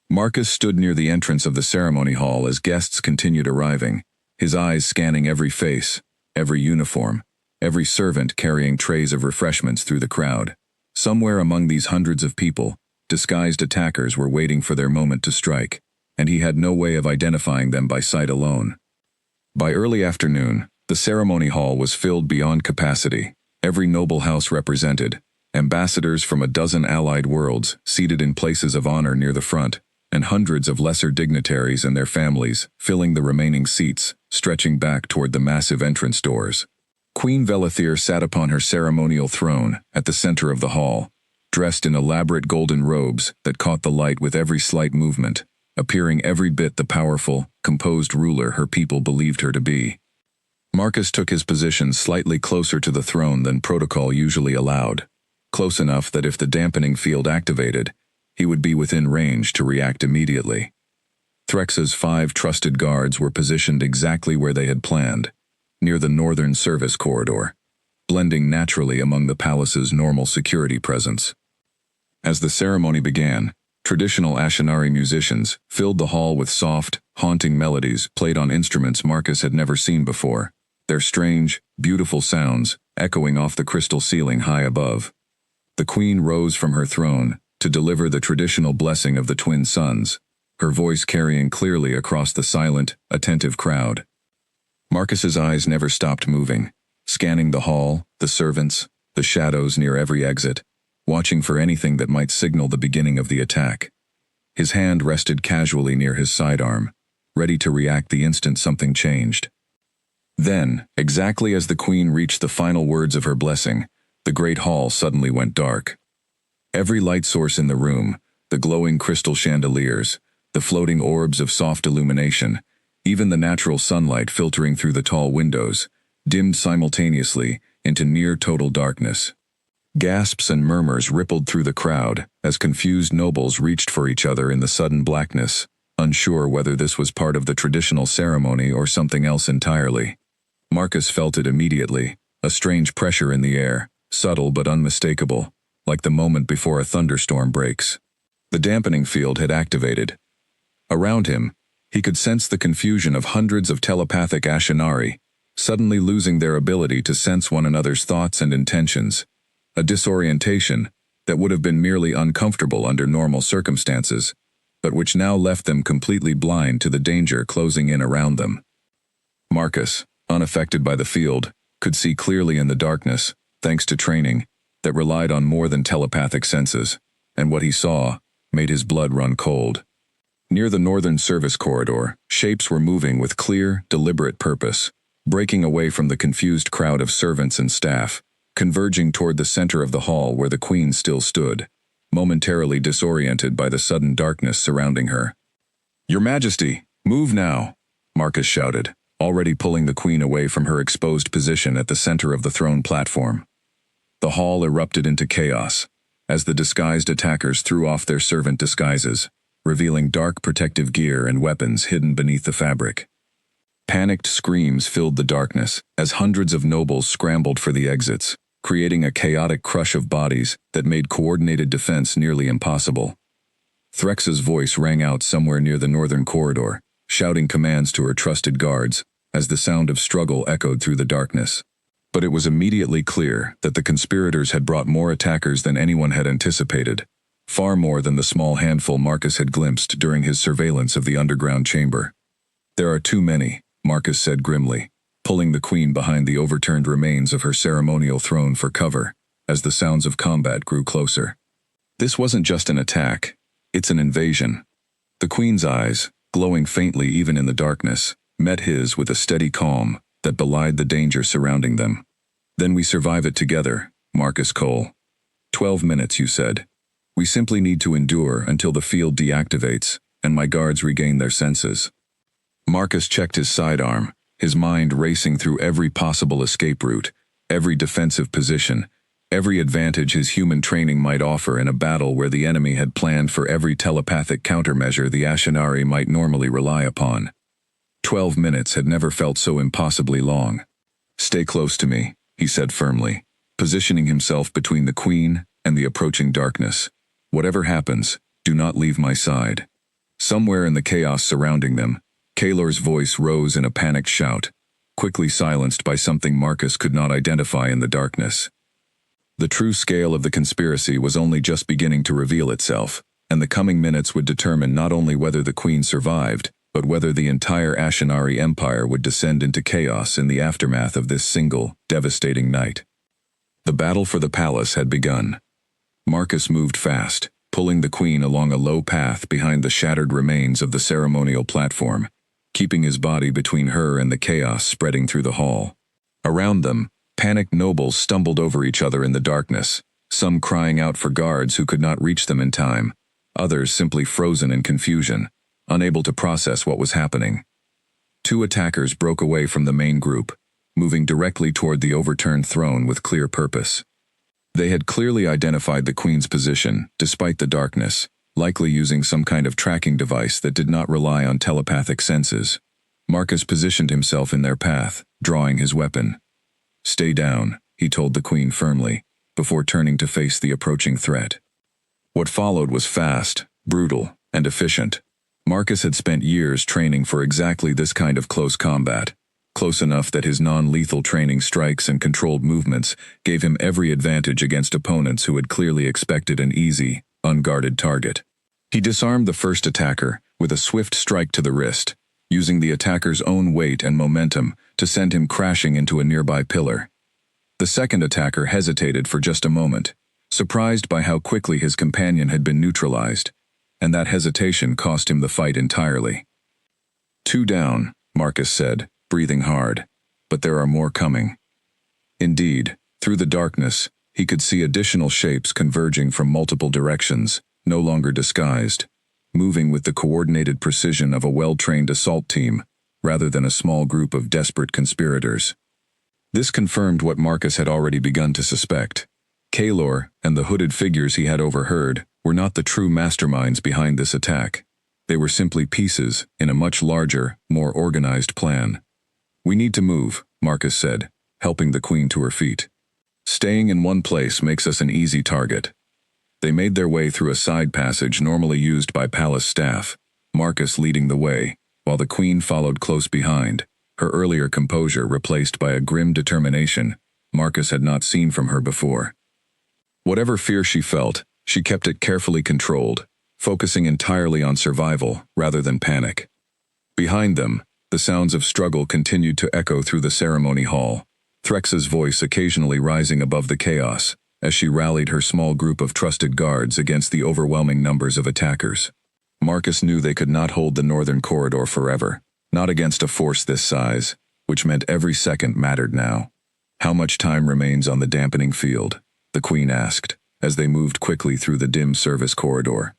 Marcus stood near the entrance of the ceremony hall as guests continued arriving, his eyes scanning every face, every uniform, every servant carrying trays of refreshments through the crowd. Somewhere among these hundreds of people, disguised attackers were waiting for their moment to strike, and he had no way of identifying them by sight alone. By early afternoon, the ceremony hall was filled beyond capacity, every noble house represented, ambassadors from a dozen allied worlds seated in places of honor near the front, and hundreds of lesser dignitaries and their families filling the remaining seats, stretching back toward the massive entrance doors. Queen Velathir sat upon her ceremonial throne at the center of the hall, dressed in elaborate golden robes that caught the light with every slight movement, appearing every bit the powerful, composed ruler her people believed her to be. Marcus took his position slightly closer to the throne than protocol usually allowed, close enough that if the dampening field activated, he would be within range to react immediately. Threx's 5 trusted guards were positioned exactly where they had planned, near the northern service corridor, blending naturally among the palace's normal security presence. As the ceremony began, traditional Ashanari musicians filled the hall with soft, haunting melodies played on instruments Marcus had never seen before, their strange, beautiful sounds echoing off the crystal ceiling high above. The queen rose from her throne to deliver the traditional blessing of the twin suns, her voice carrying clearly across the silent, attentive crowd. Marcus's eyes never stopped moving, scanning the hall, the servants, the shadows near every exit, watching for anything that might signal the beginning of the attack. His hand rested casually near his sidearm, ready to react the instant something changed. Then, exactly as the queen reached the final words of her blessing, the great hall suddenly went dark. Every light source in the room, the glowing crystal chandeliers, the floating orbs of soft illumination, even the natural sunlight filtering through the tall windows, dimmed simultaneously into near total darkness. Gasps and murmurs rippled through the crowd as confused nobles reached for each other in the sudden blackness, unsure whether this was part of the traditional ceremony or something else entirely. Marcus felt it immediately, a strange pressure in the air, subtle but unmistakable, like the moment before a thunderstorm breaks. The dampening field had activated. Around him, he could sense the confusion of hundreds of telepathic Ashanari, suddenly losing their ability to sense one another's thoughts and intentions, a disorientation that would have been merely uncomfortable under normal circumstances, but which now left them completely blind to the danger closing in around them. Marcus, unaffected by the field, could see clearly in the darkness, thanks to training that relied on more than telepathic senses, and what he saw made his blood run cold. Near the northern service corridor, shapes were moving with clear, deliberate purpose, breaking away from the confused crowd of servants and staff, converging toward the center of the hall where the queen still stood, momentarily disoriented by the sudden darkness surrounding her. "Your Majesty, move now," Marcus shouted, already pulling the queen away from her exposed position at the center of the throne platform. The hall erupted into chaos, as the disguised attackers threw off their servant disguises, revealing dark protective gear and weapons hidden beneath the fabric. Panicked screams filled the darkness as hundreds of nobles scrambled for the exits, creating a chaotic crush of bodies that made coordinated defense nearly impossible. Threx's voice rang out somewhere near the northern corridor, shouting commands to her trusted guards as the sound of struggle echoed through the darkness. But it was immediately clear that the conspirators had brought more attackers than anyone had anticipated, far more than the small handful Marcus had glimpsed during his surveillance of the underground chamber. "There are too many," Marcus said grimly, pulling the queen behind the overturned remains of her ceremonial throne for cover, as the sounds of combat grew closer. "This wasn't just an attack, it's an invasion." The queen's eyes, glowing faintly even in the darkness, met his with a steady calm that belied the danger surrounding them. "Then we survive it together, Marcus Cole. 12 minutes, you said. We simply need to endure until the field deactivates and my guards regain their senses." Marcus checked his sidearm, his mind racing through every possible escape route, every defensive position, every advantage his human training might offer in a battle where the enemy had planned for every telepathic countermeasure the Ashinari might normally rely upon. 12 minutes had never felt so impossibly long. "Stay close to me," he said firmly, positioning himself between the Queen and the approaching darkness. "Whatever happens, do not leave my side." Somewhere in the chaos surrounding them, Kaylor's voice rose in a panicked shout, quickly silenced by something Marcus could not identify in the darkness. The true scale of the conspiracy was only just beginning to reveal itself, and the coming minutes would determine not only whether the Queen survived, but whether the entire Ashinari Empire would descend into chaos in the aftermath of this single, devastating night. The battle for the palace had begun. Marcus moved fast, pulling the Queen along a low path behind the shattered remains of the ceremonial platform, keeping his body between her and the chaos spreading through the hall. Around them, panicked nobles stumbled over each other in the darkness, some crying out for guards who could not reach them in time, others simply frozen in confusion, unable to process what was happening. Two attackers broke away from the main group, moving directly toward the overturned throne with clear purpose. They had clearly identified the Queen's position, despite the darkness, likely using some kind of tracking device that did not rely on telepathic senses. Marcus positioned himself in their path, drawing his weapon. "Stay down," he told the Queen firmly, before turning to face the approaching threat. What followed was fast, brutal, and efficient. Marcus had spent years training for exactly this kind of close combat, close enough that his non-lethal training strikes and controlled movements gave him every advantage against opponents who had clearly expected an easy, unguarded target. He disarmed the first attacker with a swift strike to the wrist, using the attacker's own weight and momentum to send him crashing into a nearby pillar. The second attacker hesitated for just a moment, surprised by how quickly his companion had been neutralized, and that hesitation cost him the fight entirely. "Two down," Marcus said, breathing hard, "but there are more coming." Indeed, through the darkness, he could see additional shapes converging from multiple directions, no longer disguised, moving with the coordinated precision of a well-trained assault team, rather than a small group of desperate conspirators. This confirmed what Marcus had already begun to suspect. Kaylor and the hooded figures he had overheard were not the true masterminds behind this attack. They were simply pieces in a much larger, more organized plan. "We need to move," Marcus said, helping the Queen to her feet. "Staying in one place makes us an easy target." They made their way through a side passage normally used by palace staff, Marcus leading the way, while the Queen followed close behind, her earlier composure replaced by a grim determination Marcus had not seen from her before. Whatever fear she felt, she kept it carefully controlled, focusing entirely on survival rather than panic. Behind them, the sounds of struggle continued to echo through the ceremony hall, Threx's voice occasionally rising above the chaos, as she rallied her small group of trusted guards against the overwhelming numbers of attackers. Marcus knew they could not hold the northern corridor forever, not against a force this size, which meant every second mattered now. "How much time remains on the dampening field?" the Queen asked, as they moved quickly through the dim service corridor.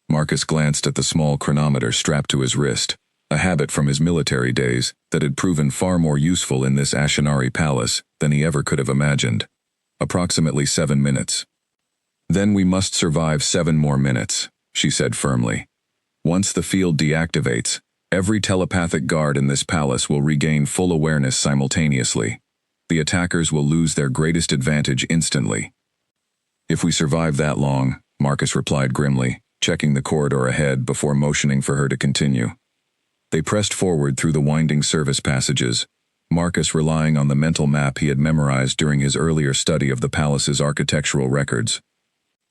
Marcus glanced at the small chronometer strapped to his wrist, a habit from his military days that had proven far more useful in this Ashinari palace than he ever could have imagined. "Approximately 7 minutes." "Then we must survive 7 more minutes," she said firmly. "Once the field deactivates, every telepathic guard in this palace will regain full awareness simultaneously. The attackers will lose their greatest advantage instantly." "If we survive that long," Marcus replied grimly, checking the corridor ahead before motioning for her to continue. They pressed forward through the winding service passages, Marcus relying on the mental map he had memorized during his earlier study of the palace's architectural records.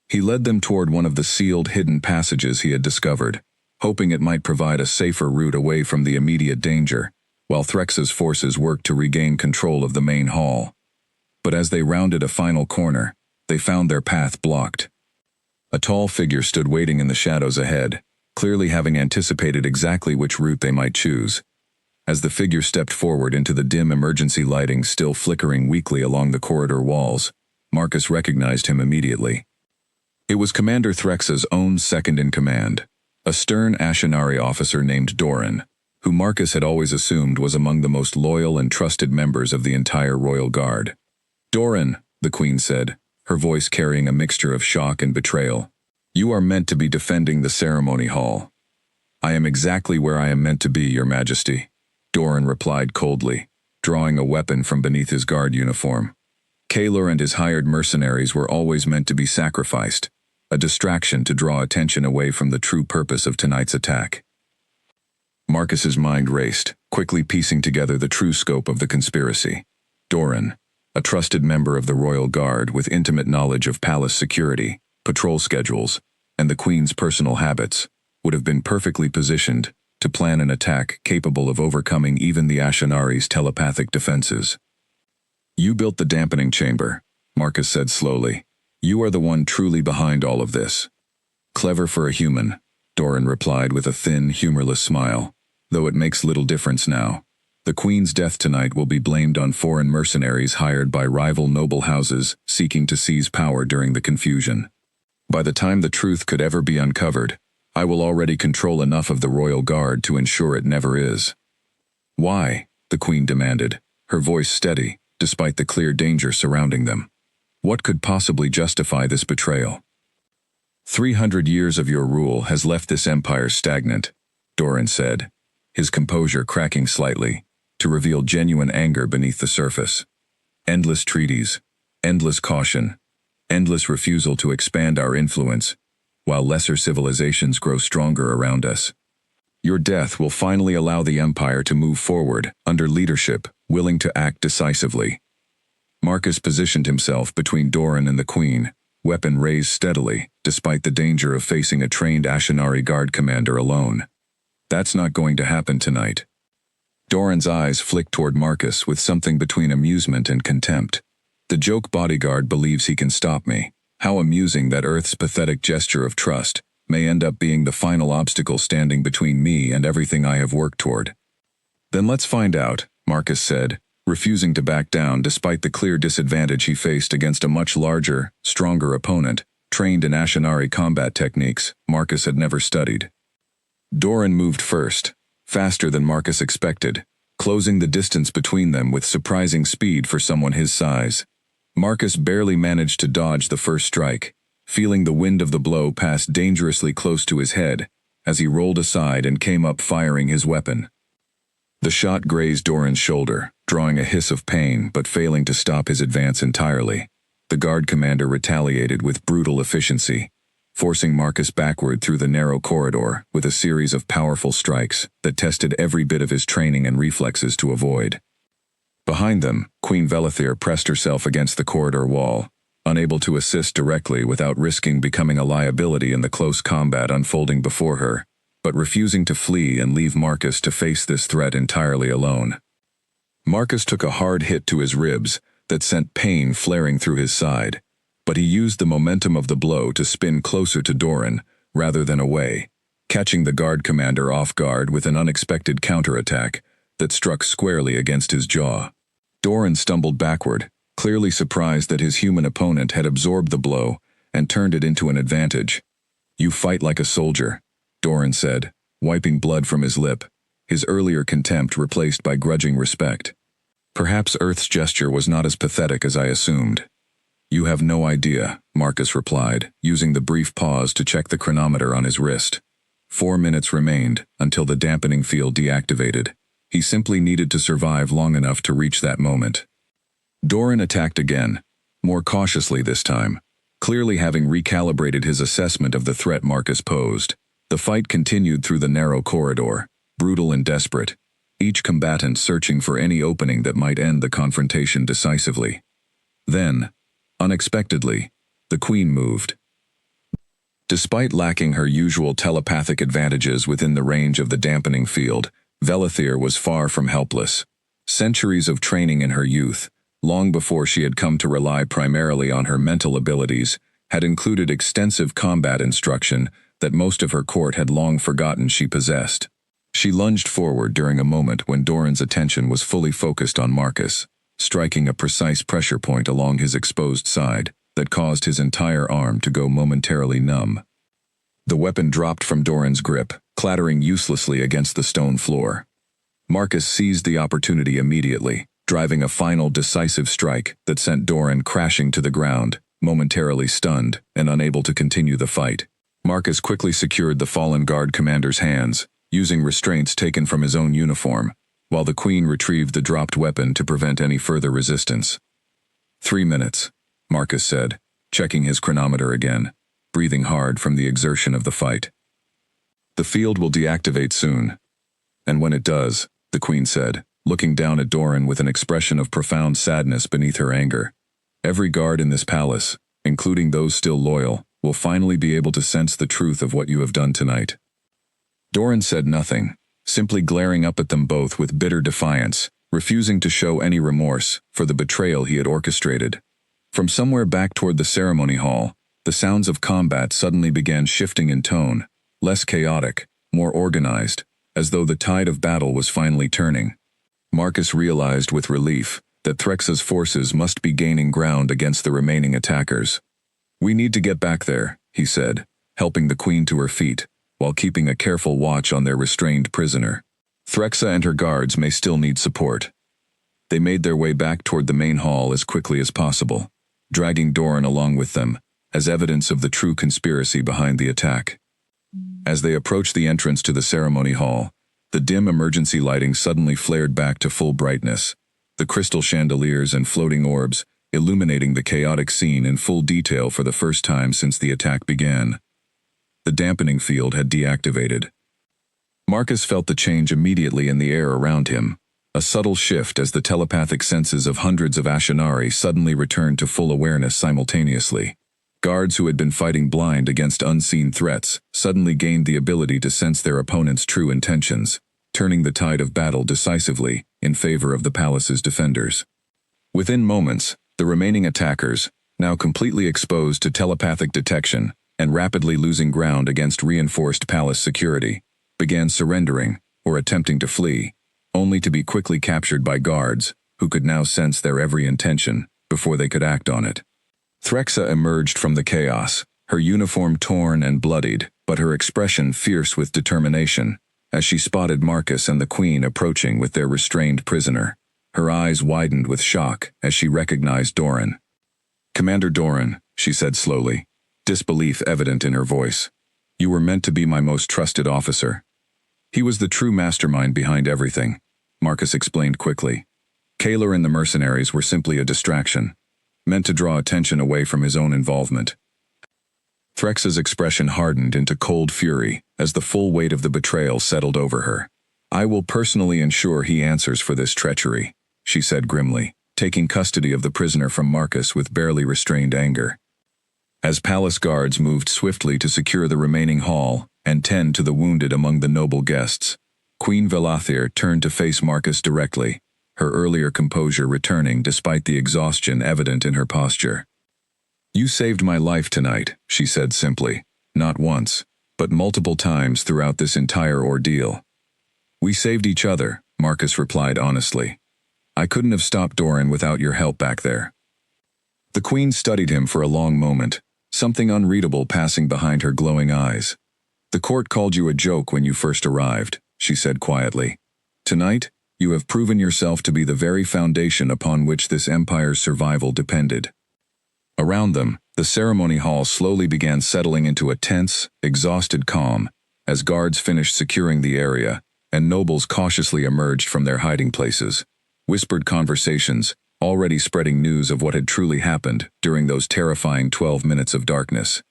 He led them toward one of the sealed hidden passages he had discovered, hoping it might provide a safer route away from the immediate danger, while Threx's forces worked to regain control of the main hall. But as they rounded a final corner, they found their path blocked. A tall figure stood waiting in the shadows ahead, clearly having anticipated exactly which route they might choose. As the figure stepped forward into the dim emergency lighting still flickering weakly along the corridor walls, Marcus recognized him immediately. It was Commander Threx's own second-in-command, a stern Ashinari officer named Doran, who Marcus had always assumed was among the most loyal and trusted members of the entire royal guard. "Doran," the queen said, her voice carrying a mixture of shock and betrayal, "you are meant to be defending the ceremony hall." "I am exactly where I am meant to be, your majesty," Doran replied coldly, drawing a weapon from beneath his guard uniform. Kaylor and his hired mercenaries were always meant to be sacrificed, a distraction to draw attention away from the true purpose of tonight's attack. Marcus's mind raced, quickly piecing together the true scope of the conspiracy. Doran, a trusted member of the Royal Guard with intimate knowledge of palace security, patrol schedules, and the Queen's personal habits, would have been perfectly positioned to plan an attack capable of overcoming even the Ashinari's telepathic defenses. "You built the dampening chamber," Marcus said slowly. "You are the one truly behind all of this." "Clever for a human," Doran replied with a thin, humorless smile, "though it makes little difference now. The Queen's death tonight will be blamed on foreign mercenaries hired by rival noble houses seeking to seize power during the confusion. By the time the truth could ever be uncovered, I will already control enough of the Royal Guard to ensure it never is." "Why?" the Queen demanded, her voice steady, despite the clear danger surrounding them. "What could possibly justify this betrayal?" 300 years of your rule has left this empire stagnant," Doran said, his composure cracking slightly, to reveal genuine anger beneath the surface. "Endless treaties, endless caution, endless refusal to expand our influence, while lesser civilizations grow stronger around us. Your death will finally allow the Empire to move forward under leadership willing to act decisively." Marcus positioned himself between Doran and the Queen, weapon raised steadily, despite the danger of facing a trained Ashinari guard commander alone. "That's not going to happen tonight." Doran's eyes flicked toward Marcus with something between amusement and contempt. "The joke bodyguard believes he can stop me. How amusing that Earth's pathetic gesture of trust may end up being the final obstacle standing between me and everything I have worked toward." "Then let's find out," Marcus said, refusing to back down despite the clear disadvantage he faced against a much larger, stronger opponent, trained in Ashinari combat techniques Marcus had never studied. Doran moved first, faster than Marcus expected, closing the distance between them with surprising speed for someone his size. Marcus barely managed to dodge the first strike, feeling the wind of the blow pass dangerously close to his head, as he rolled aside and came up firing his weapon. The shot grazed Doran's shoulder, drawing a hiss of pain but failing to stop his advance entirely. The guard commander retaliated with brutal efficiency, forcing Marcus backward through the narrow corridor with a series of powerful strikes that tested every bit of his training and reflexes to avoid. Behind them, Queen Velethir pressed herself against the corridor wall, unable to assist directly without risking becoming a liability in the close combat unfolding before her, but refusing to flee and leave Marcus to face this threat entirely alone. Marcus took a hard hit to his ribs that sent pain flaring through his side, but he used the momentum of the blow to spin closer to Doran rather than away, catching the guard commander off guard with an unexpected counterattack that struck squarely against his jaw. Doran stumbled backward, clearly surprised that his human opponent had absorbed the blow and turned it into an advantage. "You fight like a soldier," Doran said, wiping blood from his lip, his earlier contempt replaced by grudging respect. "Perhaps Earth's gesture was not as pathetic as I assumed." "You have no idea," Marcus replied, using the brief pause to check the chronometer on his wrist. 4 minutes remained until the dampening field deactivated. He simply needed to survive long enough to reach that moment. Doran attacked again, more cautiously this time, clearly having recalibrated his assessment of the threat Marcus posed. The fight continued through the narrow corridor, brutal and desperate, each combatant searching for any opening that might end the confrontation decisively. Then, unexpectedly, the Queen moved. Despite lacking her usual telepathic advantages within the range of the dampening field, Velethir was far from helpless. Centuries of training in her youth, long before she had come to rely primarily on her mental abilities, had included extensive combat instruction that most of her court had long forgotten she possessed. She lunged forward during a moment when Doran's attention was fully focused on Marcus, striking a precise pressure point along his exposed side that caused his entire arm to go momentarily numb. The weapon dropped from Doran's grip, clattering uselessly against the stone floor, Marcus seized the opportunity immediately, driving a final decisive strike that sent Doran crashing to the ground, momentarily stunned and unable to continue the fight. Marcus quickly secured the fallen guard commander's hands, using restraints taken from his own uniform, while the Queen retrieved the dropped weapon to prevent any further resistance. 3 minutes, Marcus said, checking his chronometer again, breathing hard from the exertion of the fight. The field will deactivate soon. And when it does, the Queen said, looking down at Doran with an expression of profound sadness beneath her anger, every guard in this palace, including those still loyal, will finally be able to sense the truth of what you have done tonight. Doran said nothing, simply glaring up at them both with bitter defiance, refusing to show any remorse for the betrayal he had orchestrated. From somewhere back toward the ceremony hall, the sounds of combat suddenly began shifting in tone, less chaotic, more organized, as though the tide of battle was finally turning. Marcus realized with relief that Threxa's forces must be gaining ground against the remaining attackers. "We need to get back there," he said, helping the Queen to her feet, while keeping a careful watch on their restrained prisoner. "Threxa and her guards may still need support." They made their way back toward the main hall as quickly as possible, dragging Doran along with them, as evidence of the true conspiracy behind the attack. As they approached the entrance to the ceremony hall, the dim emergency lighting suddenly flared back to full brightness, the crystal chandeliers and floating orbs illuminating the chaotic scene in full detail for the first time since the attack began. The dampening field had deactivated. Marcus felt the change immediately in the air around him, a subtle shift as the telepathic senses of hundreds of Ashinari suddenly returned to full awareness simultaneously. Guards who had been fighting blind against unseen threats suddenly gained the ability to sense their opponent's true intentions, turning the tide of battle decisively in favor of the palace's defenders. Within moments, the remaining attackers, now completely exposed to telepathic detection and rapidly losing ground against reinforced palace security, began surrendering or attempting to flee, only to be quickly captured by guards who could now sense their every intention before they could act on it. Threxa emerged from the chaos, her uniform torn and bloodied, but her expression fierce with determination, as she spotted Marcus and the Queen approaching with their restrained prisoner. Her eyes widened with shock as she recognized Doran. "Commander Doran," she said slowly, disbelief evident in her voice. "You were meant to be my most trusted officer." "He was the true mastermind behind everything," Marcus explained quickly. "Kaler and the mercenaries were simply a distraction, meant to draw attention away from his own involvement." Threxa's expression hardened into cold fury as the full weight of the betrayal settled over her. "I will personally ensure he answers for this treachery," she said grimly, taking custody of the prisoner from Marcus with barely restrained anger. As palace guards moved swiftly to secure the remaining hall and tend to the wounded among the noble guests, Queen Velathir turned to face Marcus directly, her earlier composure returning despite the exhaustion evident in her posture. "You saved my life tonight," she said simply, not once, but multiple times throughout this entire ordeal. "We saved each other," Marcus replied honestly. "I couldn't have stopped Doran without your help back there." The Queen studied him for a long moment, something unreadable passing behind her glowing eyes. "The court called you a joke when you first arrived," she said quietly. "Tonight, you have proven yourself to be the very foundation upon which this empire's survival depended." Around them, the ceremony hall slowly began settling into a tense, exhausted calm, as guards finished securing the area, and nobles cautiously emerged from their hiding places. Whispered conversations, already spreading news of what had truly happened during those terrifying 12 minutes of darkness.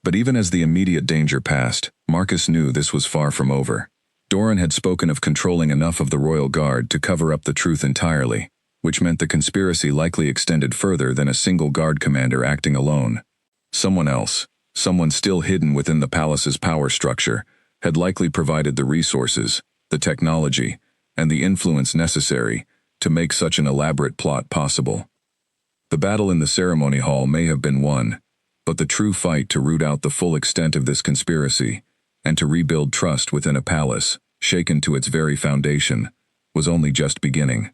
But even as the immediate danger passed, Marcus knew this was far from over. Doran had spoken of controlling enough of the royal guard to cover up the truth entirely, which meant the conspiracy likely extended further than a single guard commander acting alone. Someone else, someone still hidden within the palace's power structure, had likely provided the resources, the technology, and the influence necessary to make such an elaborate plot possible. The battle in the ceremony hall may have been won, but the true fight to root out the full extent of this conspiracy, and to rebuild trust within a palace, shaken to its very foundation, was only just beginning.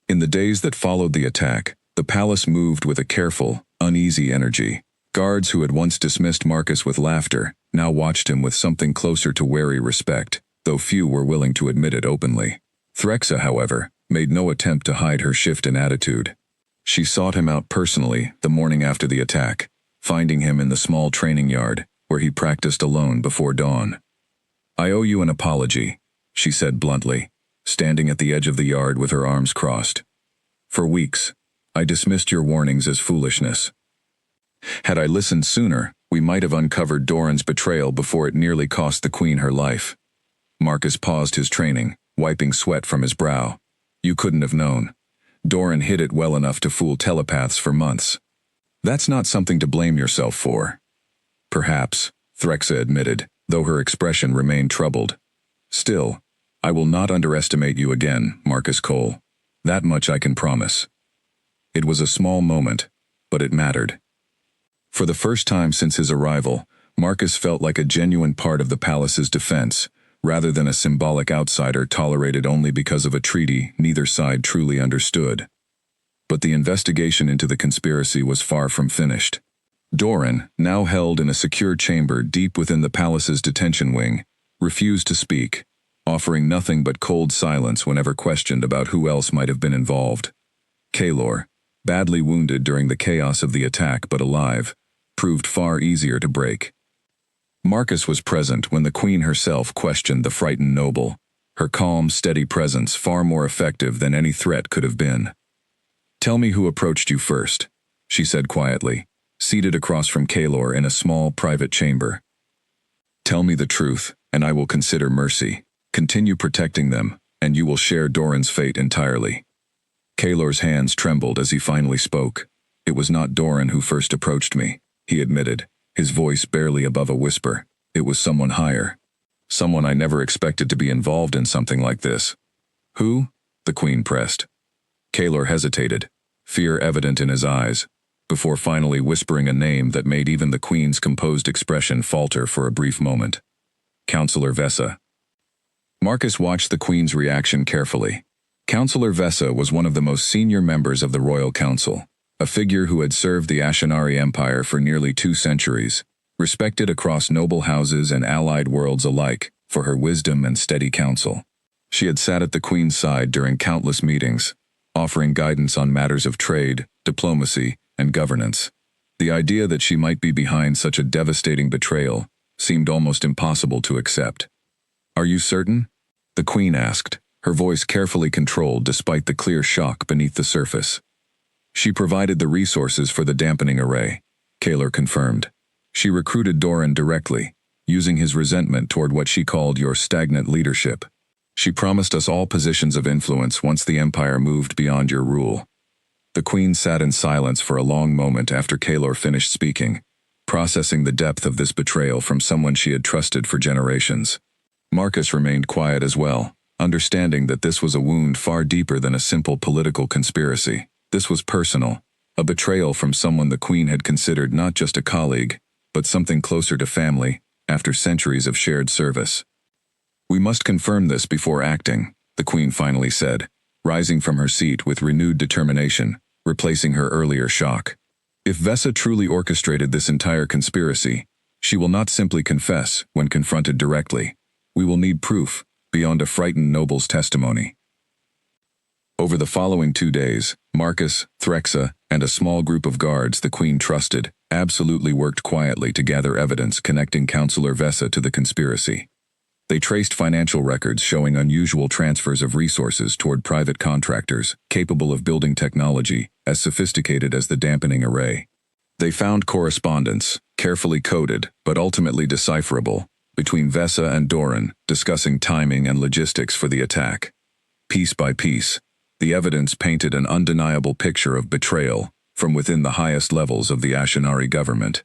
In the days that followed the attack, the palace moved with a careful, uneasy energy. Guards who had once dismissed Marcus with laughter now watched him with something closer to wary respect, though few were willing to admit it openly. Threxa, however, made no attempt to hide her shift in attitude. She sought him out personally the morning after the attack, finding him in the small training yard, where he practiced alone before dawn. "I owe you an apology," she said bluntly, standing at the edge of the yard with her arms crossed. "For weeks, I dismissed your warnings as foolishness. Had I listened sooner, we might have uncovered Doran's betrayal before it nearly cost the Queen her life." Marcus paused his training, wiping sweat from his brow. "You couldn't have known. Doran hid it well enough to fool telepaths for months. That's not something to blame yourself for." "Perhaps," Threxa admitted, though her expression remained troubled. "Still, I will not underestimate you again, Marcus Cole. That much I can promise." It was a small moment, but it mattered. For the first time since his arrival, Marcus felt like a genuine part of the palace's defense, rather than a symbolic outsider tolerated only because of a treaty neither side truly understood. But the investigation into the conspiracy was far from finished. Doran, now held in a secure chamber deep within the palace's detention wing, refused to speak, offering nothing but cold silence whenever questioned about who else might have been involved. Kaelor, badly wounded during the chaos of the attack but alive, proved far easier to break. Marcus was present when the Queen herself questioned the frightened noble, her calm, steady presence far more effective than any threat could have been. "Tell me who approached you first," she said quietly, seated across from Kaelor in a small, private chamber. "Tell me the truth, and I will consider mercy. Continue protecting them, and you will share Doran's fate entirely." Kaelor's hands trembled as he finally spoke. "It was not Doran who first approached me," he admitted, his voice barely above a whisper. "It was someone higher. Someone I never expected to be involved in something like this." "Who?" the Queen pressed. Kaelor hesitated, fear evident in his eyes, before finally whispering a name that made even the Queen's composed expression falter for a brief moment. "Counselor Vesa." Marcus watched the Queen's reaction carefully. Counselor Vesa was one of the most senior members of the Royal Council, a figure who had served the Ashanari Empire for nearly 2 centuries, respected across noble houses and allied worlds alike for her wisdom and steady counsel. She had sat at the Queen's side during countless meetings, offering guidance on matters of trade, diplomacy, and governance. The idea that she might be behind such a devastating betrayal seemed almost impossible to accept. "Are you certain?" the Queen asked, her voice carefully controlled despite the clear shock beneath the surface. "She provided the resources for the dampening array," Kaelor confirmed. "She recruited Doran directly, using his resentment toward what she called your stagnant leadership. She promised us all positions of influence once the Empire moved beyond your rule." The Queen sat in silence for a long moment after Kaelor finished speaking, processing the depth of this betrayal from someone she had trusted for generations. Marcus remained quiet as well, understanding that this was a wound far deeper than a simple political conspiracy. This was personal, a betrayal from someone the Queen had considered not just a colleague, but something closer to family, after centuries of shared service. "We must confirm this before acting," the Queen finally said, rising from her seat with renewed determination, replacing her earlier shock. "If Vesa truly orchestrated this entire conspiracy, she will not simply confess when confronted directly. We will need proof, beyond a frightened noble's testimony." Over the following 2 days, Marcus, Threxa, and a small group of guards the Queen trusted absolutely worked quietly to gather evidence connecting Counselor Vesa to the conspiracy. They traced financial records showing unusual transfers of resources toward private contractors capable of building technology as sophisticated as the dampening array. They found correspondence, carefully coded but ultimately decipherable, between Vesa and Doran discussing timing and logistics for the attack. Piece by piece, the evidence painted an undeniable picture of betrayal from within the highest levels of the Ashanari government.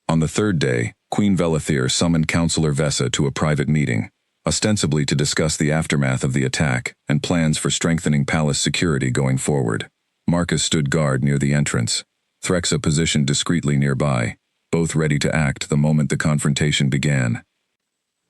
On the 3rd day, Queen Velathir summoned Counselor Vesa to a private meeting, ostensibly to discuss the aftermath of the attack and plans for strengthening palace security going forward. Marcus stood guard near the entrance, Threxa positioned discreetly nearby, both ready to act the moment the confrontation began.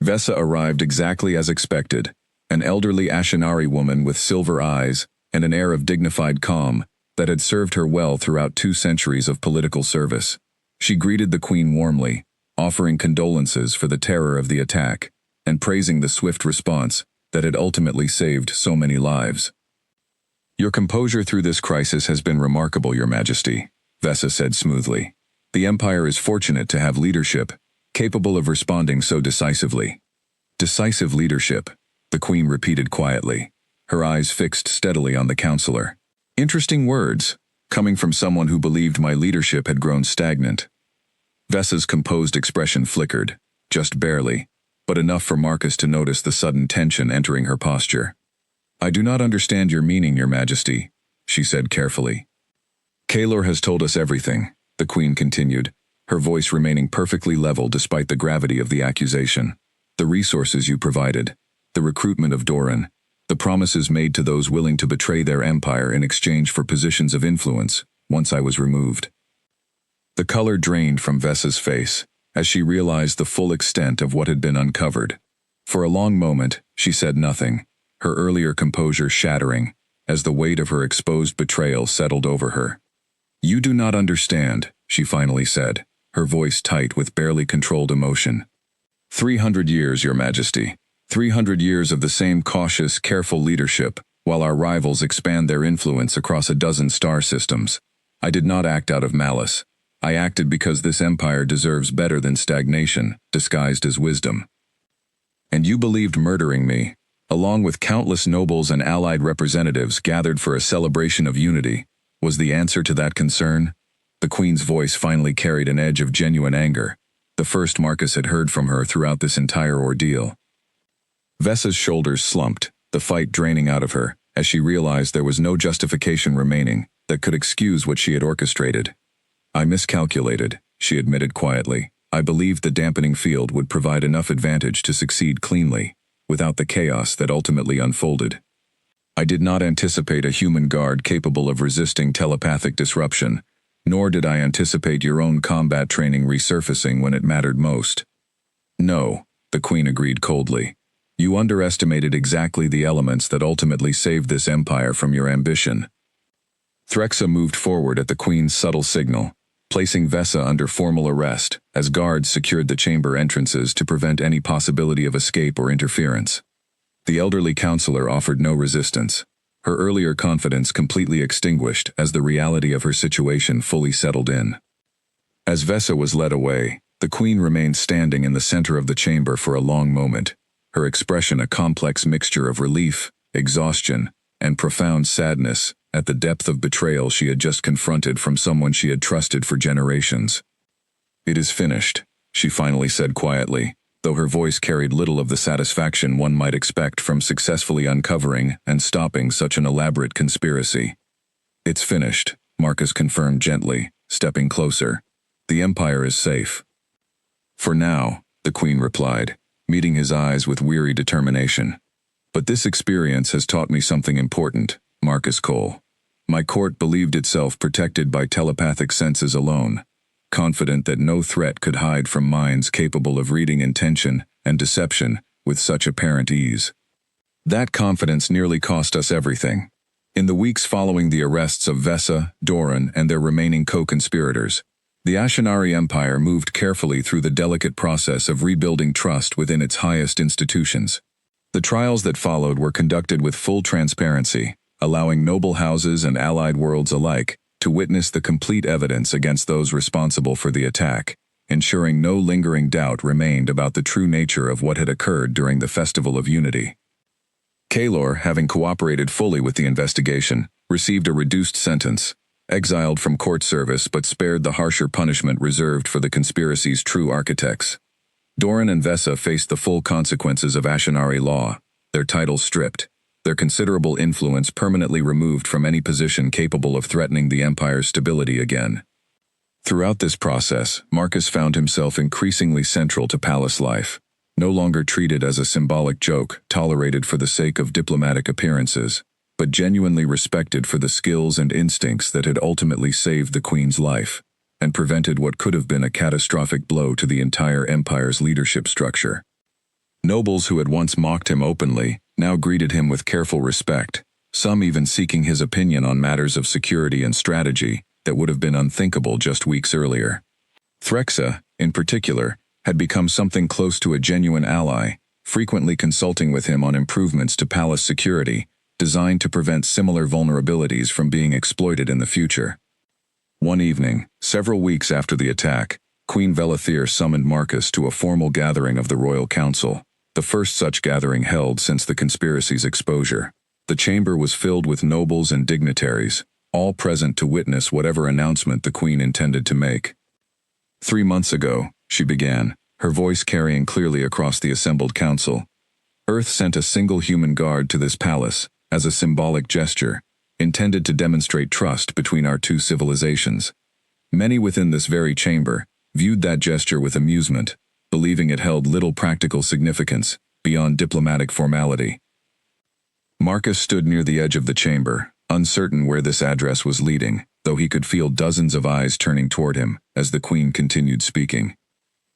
Vesa arrived exactly as expected, an elderly Ashanari woman with silver eyes and an air of dignified calm that had served her well throughout 2 centuries of political service. She greeted the Queen warmly, offering condolences for the terror of the attack, and praising the swift response that had ultimately saved so many lives. "Your composure through this crisis has been remarkable, Your Majesty," Vesa said smoothly. "The Empire is fortunate to have leadership, capable of responding so decisively." "Decisive leadership," the Queen repeated quietly, her eyes fixed steadily on the counselor. "Interesting words, coming from someone who believed my leadership had grown stagnant." Vesa's composed expression flickered, just barely, but enough for Marcus to notice the sudden tension entering her posture. "I do not understand your meaning, Your Majesty," she said carefully. "Kaelor has told us everything," the Queen continued, her voice remaining perfectly level despite the gravity of the accusation. "The resources you provided, the recruitment of Doran, the promises made to those willing to betray their empire in exchange for positions of influence, once I was removed." The color drained from Vesa's face, as she realized the full extent of what had been uncovered. For a long moment, she said nothing, her earlier composure shattering, as the weight of her exposed betrayal settled over her. "You do not understand," she finally said, her voice tight with barely controlled emotion. 300 years, Your Majesty. 300 years of the same cautious, careful leadership, while our rivals expand their influence across a dozen star systems. I did not act out of malice. I acted because this empire deserves better than stagnation, disguised as wisdom. And you believed murdering me, along with countless nobles and allied representatives gathered for a celebration of unity, was the answer to that concern? The Queen's voice finally carried an edge of genuine anger, the first Marcus had heard from her throughout this entire ordeal. Vesa's shoulders slumped, the fight draining out of her, as she realized there was no justification remaining that could excuse what she had orchestrated. "I miscalculated," she admitted quietly. "I believed the dampening field would provide enough advantage to succeed cleanly, without the chaos that ultimately unfolded. I did not anticipate a human guard capable of resisting telepathic disruption, nor did I anticipate your own combat training resurfacing when it mattered most." "No," the Queen agreed coldly. "You underestimated exactly the elements that ultimately saved this empire from your ambition." Threxa moved forward at the Queen's subtle signal, placing Vesa under formal arrest, as guards secured the chamber entrances to prevent any possibility of escape or interference. The elderly counselor offered no resistance, her earlier confidence completely extinguished as the reality of her situation fully settled in. As Vesa was led away, the Queen remained standing in the center of the chamber for a long moment, her expression a complex mixture of relief, exhaustion, and profound sadness at the depth of betrayal she had just confronted from someone she had trusted for generations. "It is finished," she finally said quietly, though her voice carried little of the satisfaction one might expect from successfully uncovering and stopping such an elaborate conspiracy. "It's finished," Marcus confirmed gently, stepping closer. "The Empire is safe." "For now," the Queen replied, meeting his eyes with weary determination. "But this experience has taught me something important, Marcus Cole. My court believed itself protected by telepathic senses alone, confident that no threat could hide from minds capable of reading intention and deception with such apparent ease. That confidence nearly cost us everything. In the weeks following the arrests of Vesa, Doran, and their remaining co-conspirators, the Ashenari Empire moved carefully through the delicate process of rebuilding trust within its highest institutions. The trials that followed were conducted with full transparency, allowing noble houses and allied worlds alike to witness the complete evidence against those responsible for the attack, ensuring no lingering doubt remained about the true nature of what had occurred during the Festival of Unity. Kaelor, having cooperated fully with the investigation, received a reduced sentence, exiled from court service but spared the harsher punishment reserved for the conspiracy's true architects. Doran and Vesa faced the full consequences of Ashenari law, their titles stripped, their considerable influence permanently removed from any position capable of threatening the Empire's stability again. Throughout this process, Marcus found himself increasingly central to palace life, no longer treated as a symbolic joke tolerated for the sake of diplomatic appearances, but genuinely respected for the skills and instincts that had ultimately saved the Queen's life, and prevented what could have been a catastrophic blow to the entire Empire's leadership structure. Nobles who had once mocked him openly now greeted him with careful respect, some even seeking his opinion on matters of security and strategy that would have been unthinkable just weeks earlier. Threxa, in particular, had become something close to a genuine ally, frequently consulting with him on improvements to palace security, designed to prevent similar vulnerabilities from being exploited in the future. One evening, several weeks after the attack, Queen Velathir summoned Marcus to a formal gathering of the Royal Council, the first such gathering held since the conspiracy's exposure. The chamber was filled with nobles and dignitaries, all present to witness whatever announcement the Queen intended to make. 3 months ago, she began, her voice carrying clearly across the assembled council. Earth sent a single human guard to this palace, as a symbolic gesture, intended to demonstrate trust between our two civilizations. Many within this very chamber viewed that gesture with amusement, believing it held little practical significance beyond diplomatic formality. Marcus stood near the edge of the chamber, uncertain where this address was leading, though he could feel dozens of eyes turning toward him as the Queen continued speaking.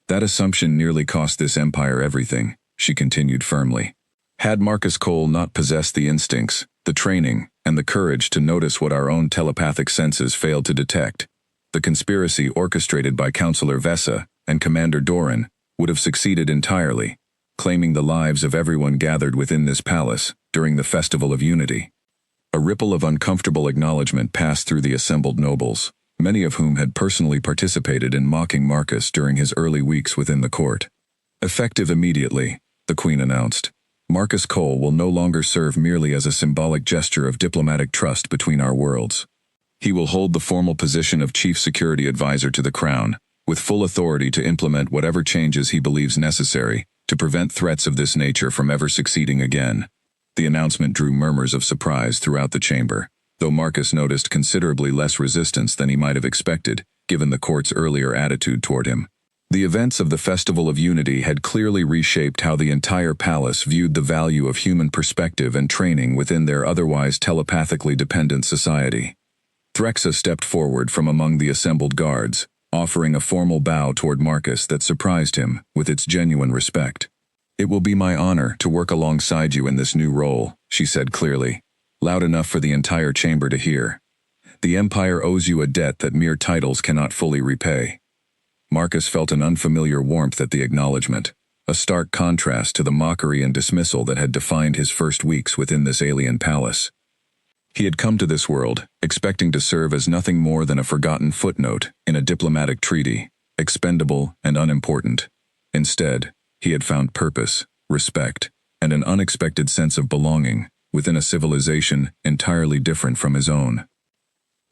That assumption nearly cost this empire everything, she continued firmly. Had Marcus Cole not possessed the instincts, the training, and the courage to notice what our own telepathic senses failed to detect, the conspiracy orchestrated by Councillor Vessa and Commander Doran would have succeeded entirely, claiming the lives of everyone gathered within this palace during the Festival of Unity. A ripple of uncomfortable acknowledgement passed through the assembled nobles, many of whom had personally participated in mocking Marcus during his early weeks within the court. Effective immediately, the Queen announced, Marcus Cole will no longer serve merely as a symbolic gesture of diplomatic trust between our worlds. He will hold the formal position of Chief Security Advisor to the Crown, with full authority to implement whatever changes he believes necessary to prevent threats of this nature from ever succeeding again. The announcement drew murmurs of surprise throughout the chamber, though Marcus noticed considerably less resistance than he might have expected, given the court's earlier attitude toward him. The events of the Festival of Unity had clearly reshaped how the entire palace viewed the value of human perspective and training within their otherwise telepathically dependent society. Threxa stepped forward from among the assembled guards, offering a formal bow toward Marcus that surprised him with its genuine respect. It will be my honor to work alongside you in this new role, she said clearly, loud enough for the entire chamber to hear. The Empire owes you a debt that mere titles cannot fully repay. Marcus felt an unfamiliar warmth at the acknowledgement, a stark contrast to the mockery and dismissal that had defined his first weeks within this alien palace. He had come to this world, expecting to serve as nothing more than a forgotten footnote in a diplomatic treaty, expendable and unimportant. Instead, he had found purpose, respect, and an unexpected sense of belonging within a civilization entirely different from his own.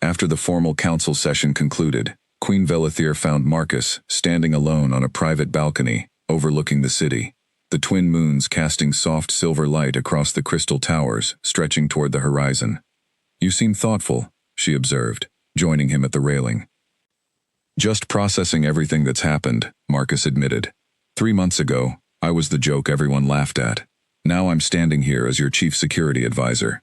After the formal council session concluded, Queen Velathir found Marcus standing alone on a private balcony overlooking the city, the twin moons casting soft silver light across the crystal towers stretching toward the horizon. You seem thoughtful, she observed, joining him at the railing. Just processing everything that's happened, Marcus admitted. 3 months ago, I was the joke everyone laughed at. Now I'm standing here as your chief security advisor.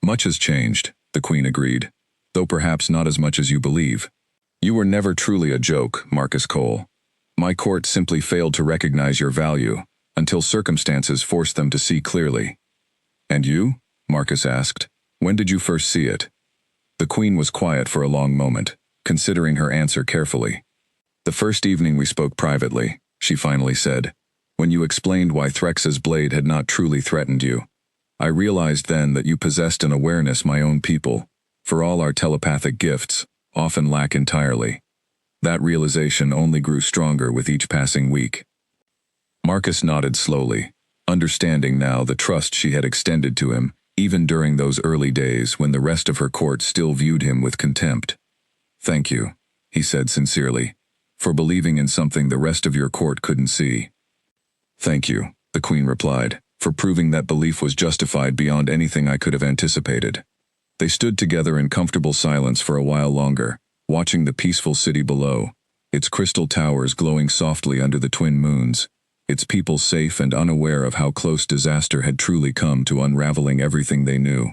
Much has changed, the Queen agreed, though perhaps not as much as you believe. You were never truly a joke, Marcus Cole. My court simply failed to recognize your value, until circumstances forced them to see clearly. And you? Marcus asked. When did you first see it? The Queen was quiet for a long moment, considering her answer carefully. The first evening we spoke privately, she finally said, when you explained why Threxa's blade had not truly threatened you. I realized then that you possessed an awareness my own people, for all our telepathic gifts, often lack entirely. That realization only grew stronger with each passing week. Marcus nodded slowly, understanding now the trust she had extended to him, even during those early days when the rest of her court still viewed him with contempt. Thank you, he said sincerely, for believing in something the rest of your court couldn't see. Thank you, the Queen replied, for proving that belief was justified beyond anything I could have anticipated. They stood together in comfortable silence for a while longer, watching the peaceful city below, its crystal towers glowing softly under the twin moons, its people safe and unaware of how close disaster had truly come to unraveling everything they knew.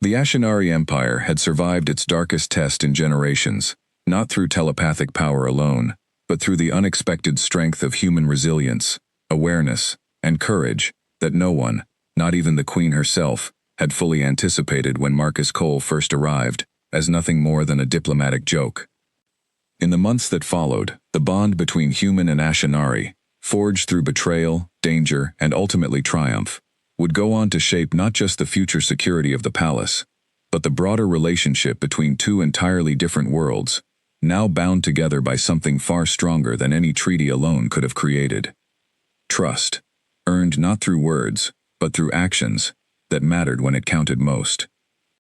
The Ashinari Empire had survived its darkest test in generations, not through telepathic power alone, but through the unexpected strength of human resilience, awareness, and courage that no one, not even the Queen herself, had fully anticipated when Marcus Cole first arrived, as nothing more than a diplomatic joke. In the months that followed, the bond between human and Ashinari, forged through betrayal, danger, and ultimately triumph, would go on to shape not just the future security of the palace, but the broader relationship between two entirely different worlds, now bound together by something far stronger than any treaty alone could have created. Trust, earned not through words, but through actions, that mattered when it counted most.